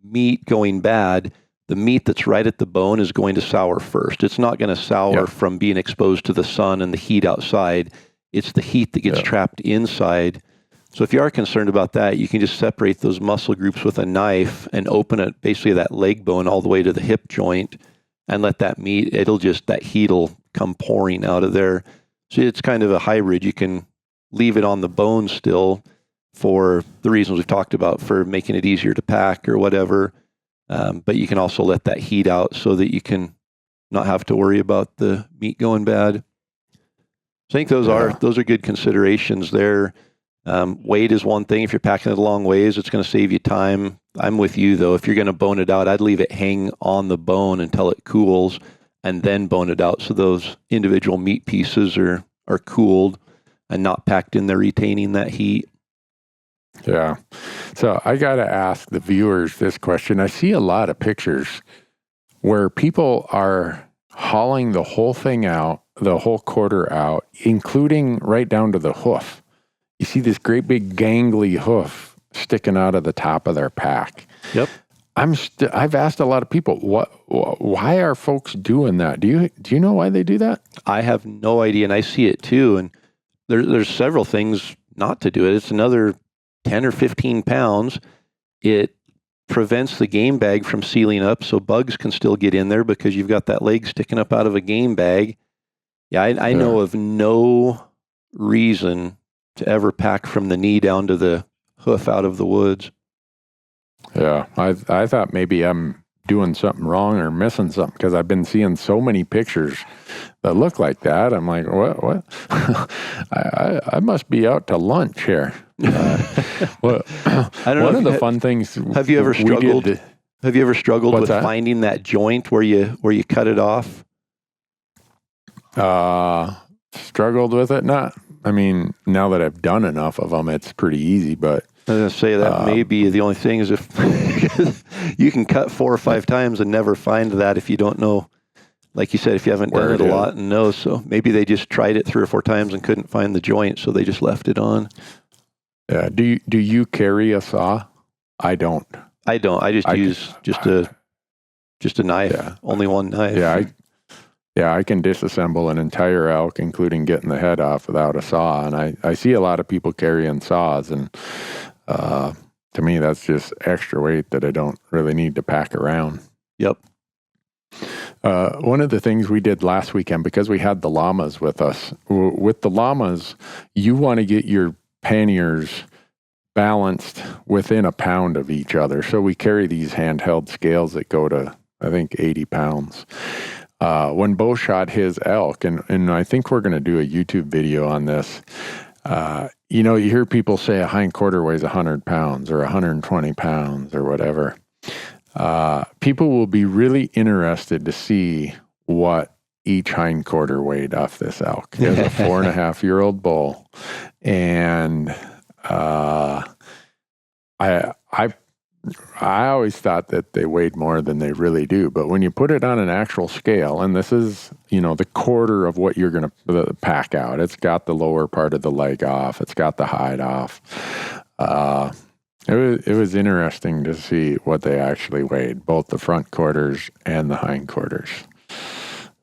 meat going bad, the meat that's right at the bone is going to sour first. It's not going to sour from being exposed to the sun and the heat outside. It's the heat that gets trapped inside. So if you are concerned about that, you can just separate those muscle groups with a knife and open it, basically that leg bone all the way to the hip joint, and let that meat, that heat will come pouring out of there. So it's kind of a hybrid. You can leave it on the bone still for the reasons we've talked about, for making it easier to pack or whatever. But you can also let that heat out so that you can not have to worry about the meat going bad. So I think those are good considerations there. Weight is one thing. If you're packing it a long ways, it's going to save you time. I'm with you though. If you're going to bone it out, I'd leave it hang on the bone until it cools, and then bone it out so those individual meat pieces are cooled and not packed in there retaining that heat. Yeah. So I got to ask the viewers this question. I see a lot of pictures where people are hauling the whole thing out, the whole quarter out, including right down to the hoof. You see this great big gangly hoof sticking out of the top of their pack. Yep. I've asked a lot of people, why are folks doing that? Do you know why they do that? I have no idea, and I see it too. And there's several things not to do it. It's another 10 or 15 pounds. It prevents the game bag from sealing up, so bugs can still get in there because you've got that leg sticking up out of a game bag. Yeah, I know of no reason to ever pack from the knee down to the hoof out of the woods. Yeah, I thought maybe I'm doing something wrong or missing something, because I've been seeing so many pictures that look like that. I'm like, what? I must be out to lunch here. Well, I don't know. One of the fun things. Have you ever struggled? Have you ever struggled with finding that joint where you cut it off? Struggled with it? Not. I mean, now that I've done enough of them, it's pretty easy. But I was going to say that may be the only thing, is if you can cut 4 or 5 times and never find that if you don't know. Like you said, if you haven't done it a lot and know, so maybe they just tried it 3 or 4 times and couldn't find the joint, so they just left it on. Yeah. Do you carry a saw? I don't. I don't. I use just a knife. Yeah. Only one knife. Yeah, I can disassemble an entire elk, including getting the head off, without a saw. And I see a lot of people carrying saws, and to me, that's just extra weight that I don't really need to pack around. Yep. One of the things we did last weekend, because we had the llamas with us, with the llamas, you want to get your panniers balanced within a pound of each other. So we carry these handheld scales that go to, I think, 80 pounds. When Bo shot his elk, and I think we're going to do a YouTube video on this, you hear people say a hindquarter weighs 100 pounds or 120 pounds or whatever. People will be really interested to see what each hindquarter weighed off this elk. It was a 4.5-year-old bull. And I always thought that they weighed more than they really do. But when you put it on an actual scale, and this is, the quarter of what you're going to pack out. It's got the lower part of the leg off. It's got the hide off. It was interesting to see what they actually weighed, both the front quarters and the hind quarters.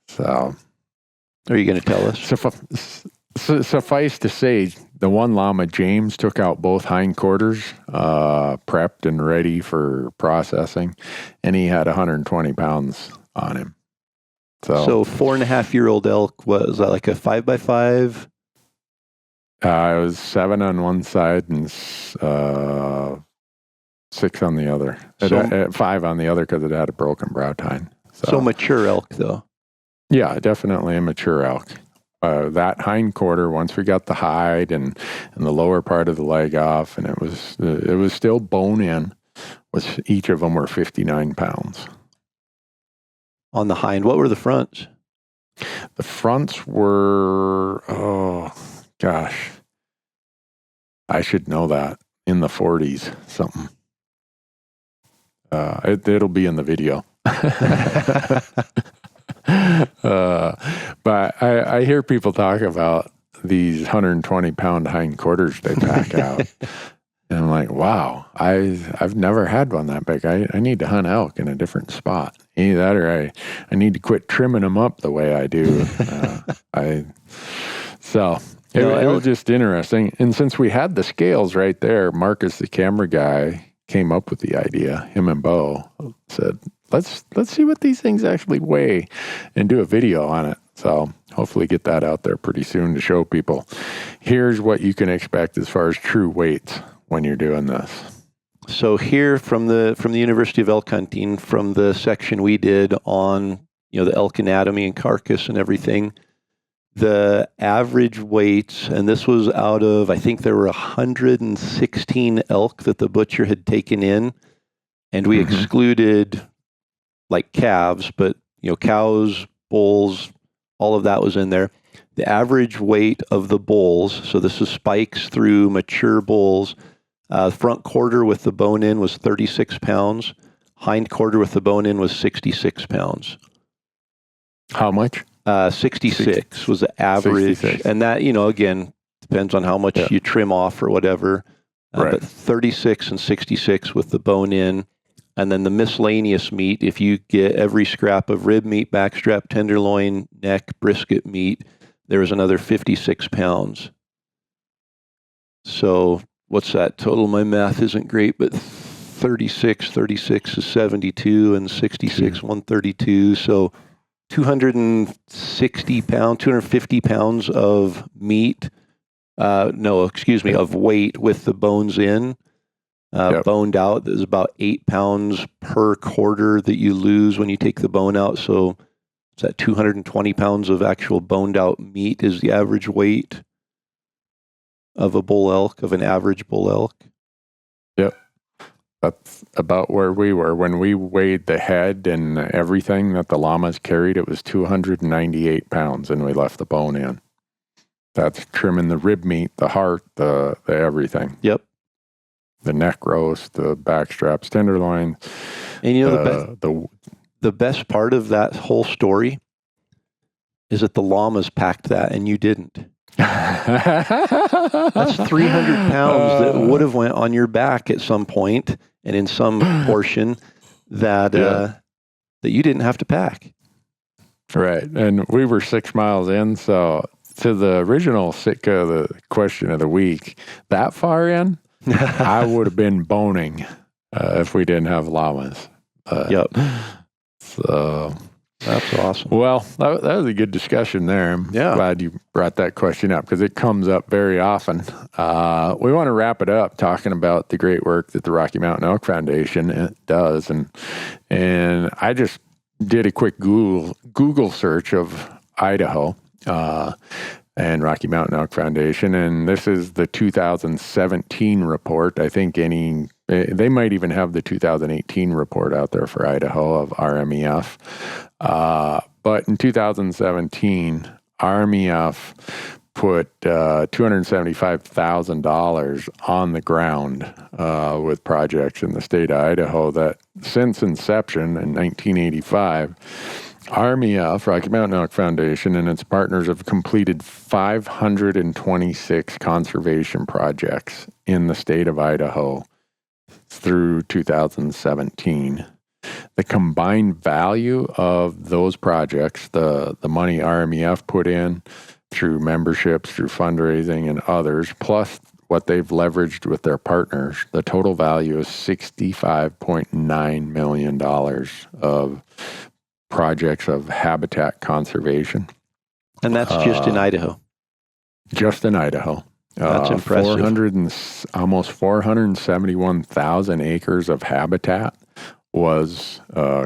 So, are you going to tell us? Suffice to say, the one llama, James, took out both hind quarters, prepped and ready for processing, and he had 120 pounds on him. So 4.5-year-old elk, was that like a 5x5? It was 7 on one side and 6 on the other. 5 on the other because it had a broken brow tine. So mature elk, though. Yeah, definitely a mature elk. That hind quarter, once we got the hide and the lower part of the leg off, and it was still bone in, each of them were 59 pounds. On the hind, what were the fronts? The fronts were, oh gosh, I should know that, in the 40s something. It'll be in the video. But I hear people talk about these 120-pound hind quarters they pack out. And I'm like, wow, I've never had one that big. I need to hunt elk in a different spot. Either that or I need to quit trimming them up the way I do. It was just interesting. And since we had the scales right there, Marcus, the camera guy, came up with the idea. Him and Bo said, let's see what these things actually weigh and do a video on it. So hopefully get that out there pretty soon to show people. Here's what you can expect as far as true weights when you're doing this. So here from the University of Elk Hunting, from the section we did on the elk anatomy and carcass and everything, the average weights, and this was out of, I think there were 116 elk that the butcher had taken in, and we excluded like calves, but cows, bulls, all of that was in there. The average weight of the bulls, so this is spikes through mature bulls, front quarter with the bone in was 36 pounds. Hind quarter with the bone in was 66 pounds. How much? 66 was the average. 66. And that, again, depends on how much you trim off or whatever. Right. But 36 and 66 with the bone in. And then the miscellaneous meat, if you get every scrap of rib meat, backstrap, tenderloin, neck, brisket meat, there was another 56 pounds. So what's that total? My math isn't great, but 36 is 72 and 66, 132. So 250 pounds of meat. Of weight with the bones in. Boned out, there's about 8 pounds per quarter that you lose when you take the bone out. So it's that 220 pounds of actual boned out meat is the average weight of a bull elk, of an average bull elk. Yep. That's about where we were. When we weighed the head and everything that the llamas carried, it was 298 pounds, and we left the bone in. That's trimming the rib meat, the heart, the everything. Yep. The neck roast, the back straps, tenderloin. And the best part of that whole story is that the llamas packed that and you didn't. That's 300 pounds that would have went on your back at some point and in some portion that you didn't have to pack. Right. And we were 6 miles in. So to the original Sitka, the question of the week, that far in, I would have been boning if we didn't have llamas. Yep. So that's awesome. Well, that was a good discussion there. I'm glad you brought that question up because it comes up very often. We want to wrap it up talking about the great work that the Rocky Mountain Elk Foundation does. And I just did a quick Google search of Idaho. and Rocky Mountain Elk Foundation. And this is the 2017 report. I think they might even have the 2018 report out there for Idaho of RMEF. But in 2017, RMEF put $275,000 on the ground with projects in the state of Idaho that since inception in 1985, RMEF, Rocky Mountain Elk Foundation, and its partners have completed 526 conservation projects in the state of Idaho through 2017. The combined value of those projects, the money RMEF put in through memberships, through fundraising and others, plus what they've leveraged with their partners, the total value is $65.9 million of projects of habitat conservation. And that's just in Idaho. Just in Idaho. That's impressive. Almost 471,000 acres of habitat was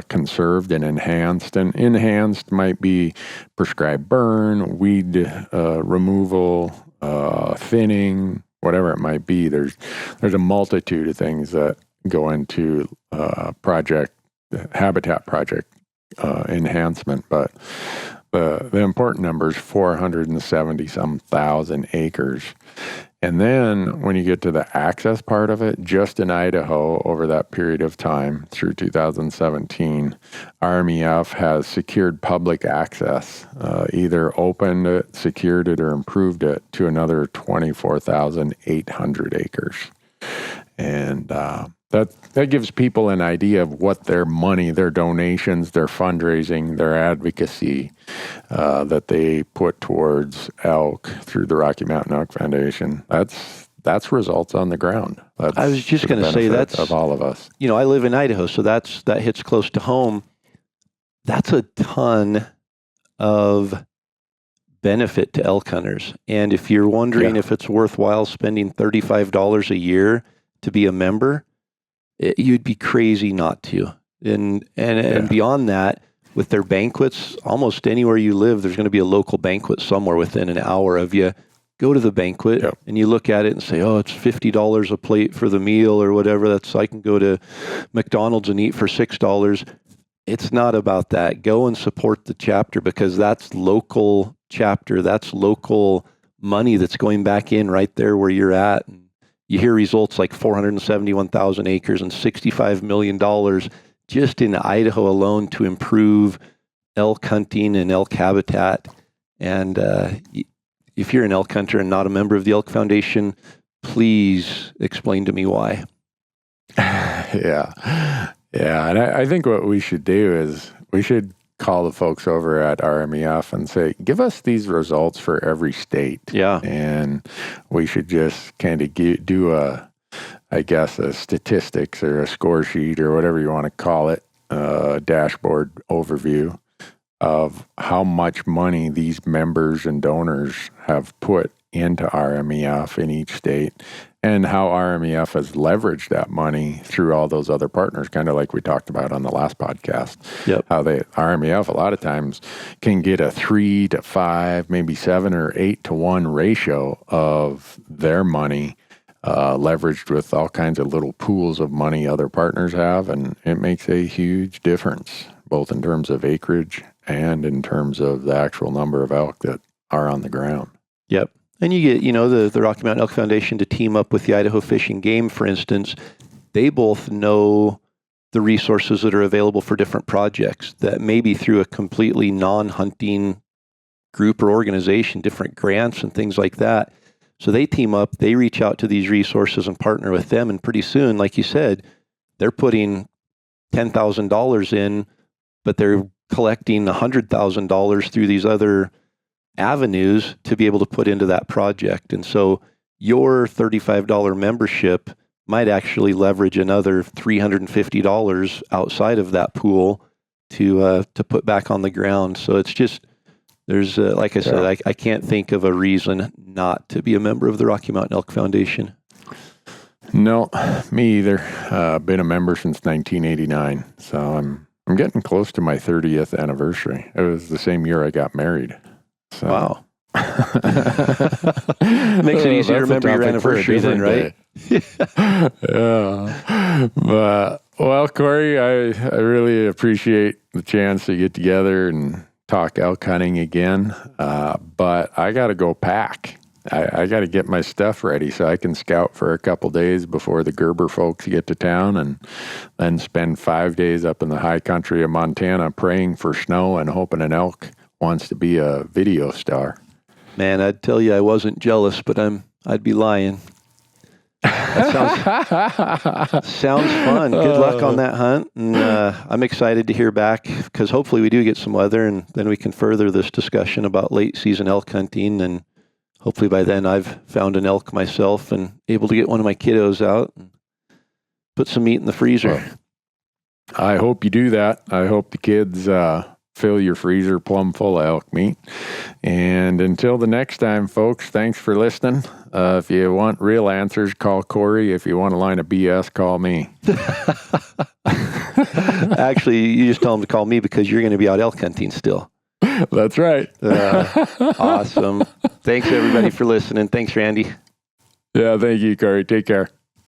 conserved and enhanced. And enhanced might be prescribed burn, weed removal, thinning, whatever it might be. There's a multitude of things that go into habitat project enhancement, but the important number is 470-some thousand acres. And then when you get to the access part of it, just in Idaho over that period of time through 2017, RMEF has secured public access, either opened it, secured it, or improved it to another 24,800 acres. And that gives people an idea of what their money, their donations, their fundraising, their advocacy that they put towards elk through the Rocky Mountain Elk Foundation. That's results on the ground. I was just going to say that's of all of us. I live in Idaho, so that hits close to home. That's a ton of benefit to elk hunters. And if you're wondering if it's worthwhile spending $35 a year to be a member, you'd be crazy not to. And beyond that, with their banquets, almost anywhere you live, there's going to be a local banquet somewhere within an hour of you. Go to the banquet and you look at it and say, oh, it's $50 a plate for the meal or whatever. I can go to McDonald's and eat for $6. It's not about that. Go and support the chapter, because that's local chapter. That's local money that's going back in right there where you're at. And you hear results like 471,000 acres and $65 million just in Idaho alone to improve elk hunting and elk habitat. And if you're an elk hunter and not a member of the Elk Foundation, please explain to me why. Yeah. And I think what we should do is we should call the folks over at RMEF and say, give us these results for every state. Yeah. And we should just kind of do a statistics or a score sheet or whatever you want to call it, a dashboard overview of how much money these members and donors have put into RMEF in each state, and how RMEF has leveraged that money through all those other partners, kind of like we talked about on the last podcast. Yep. How RMEF a lot of times can get a 3 to 5, maybe 7 or 8 to 1 ratio of their money leveraged with all kinds of little pools of money other partners have, and it makes a huge difference, both in terms of acreage and in terms of the actual number of elk that are on the ground. Yep. And you get, the Rocky Mountain Elk Foundation to team up with the Idaho Fish and Game, for instance. They both know the resources that are available for different projects that maybe through a completely non-hunting group or organization, different grants and things like that. So they team up, they reach out to these resources and partner with them. And pretty soon, like you said, they're putting $10,000 in, but they're collecting $100,000 through these other avenues to be able to put into that project. And so your $35 membership might actually leverage another $350 outside of that pool to put back on the ground. So it's just, there's, like I said, I can't think of a reason not to be a member of the Rocky Mountain Elk Foundation. No, me either. Been a member since 1989. So I'm getting close to my 30th anniversary. It was the same year I got married. So, wow. Makes it easy to remember your anniversary then, right? Yeah. But, well, Corey, I really appreciate the chance to get together and talk elk hunting again. But I got to go pack. I got to get my stuff ready so I can scout for a couple days before the Gerber folks get to town, and then spend 5 days up in the high country of Montana praying for snow and hoping an elk wants to be a video star. Man, I'd tell you I wasn't jealous, but I'd be lying. That sounds fun. Good luck on that hunt. And I'm excited to hear back, because hopefully we do get some weather, and then we can further this discussion about late season elk hunting. And hopefully by then I've found an elk myself and able to get one of my kiddos out and put some meat in the freezer. Well, I hope you do that. I hope the kids fill your freezer plumb full of elk meat. And until the next time, folks, thanks for listening. If you want real answers, call Corey. If you want a line of BS, call me. Actually, you just tell them to call me because you're going to be out elk hunting still. That's right. Awesome. Thanks, everybody, for listening. Thanks, Randy. Yeah, thank you, Corey. Take care.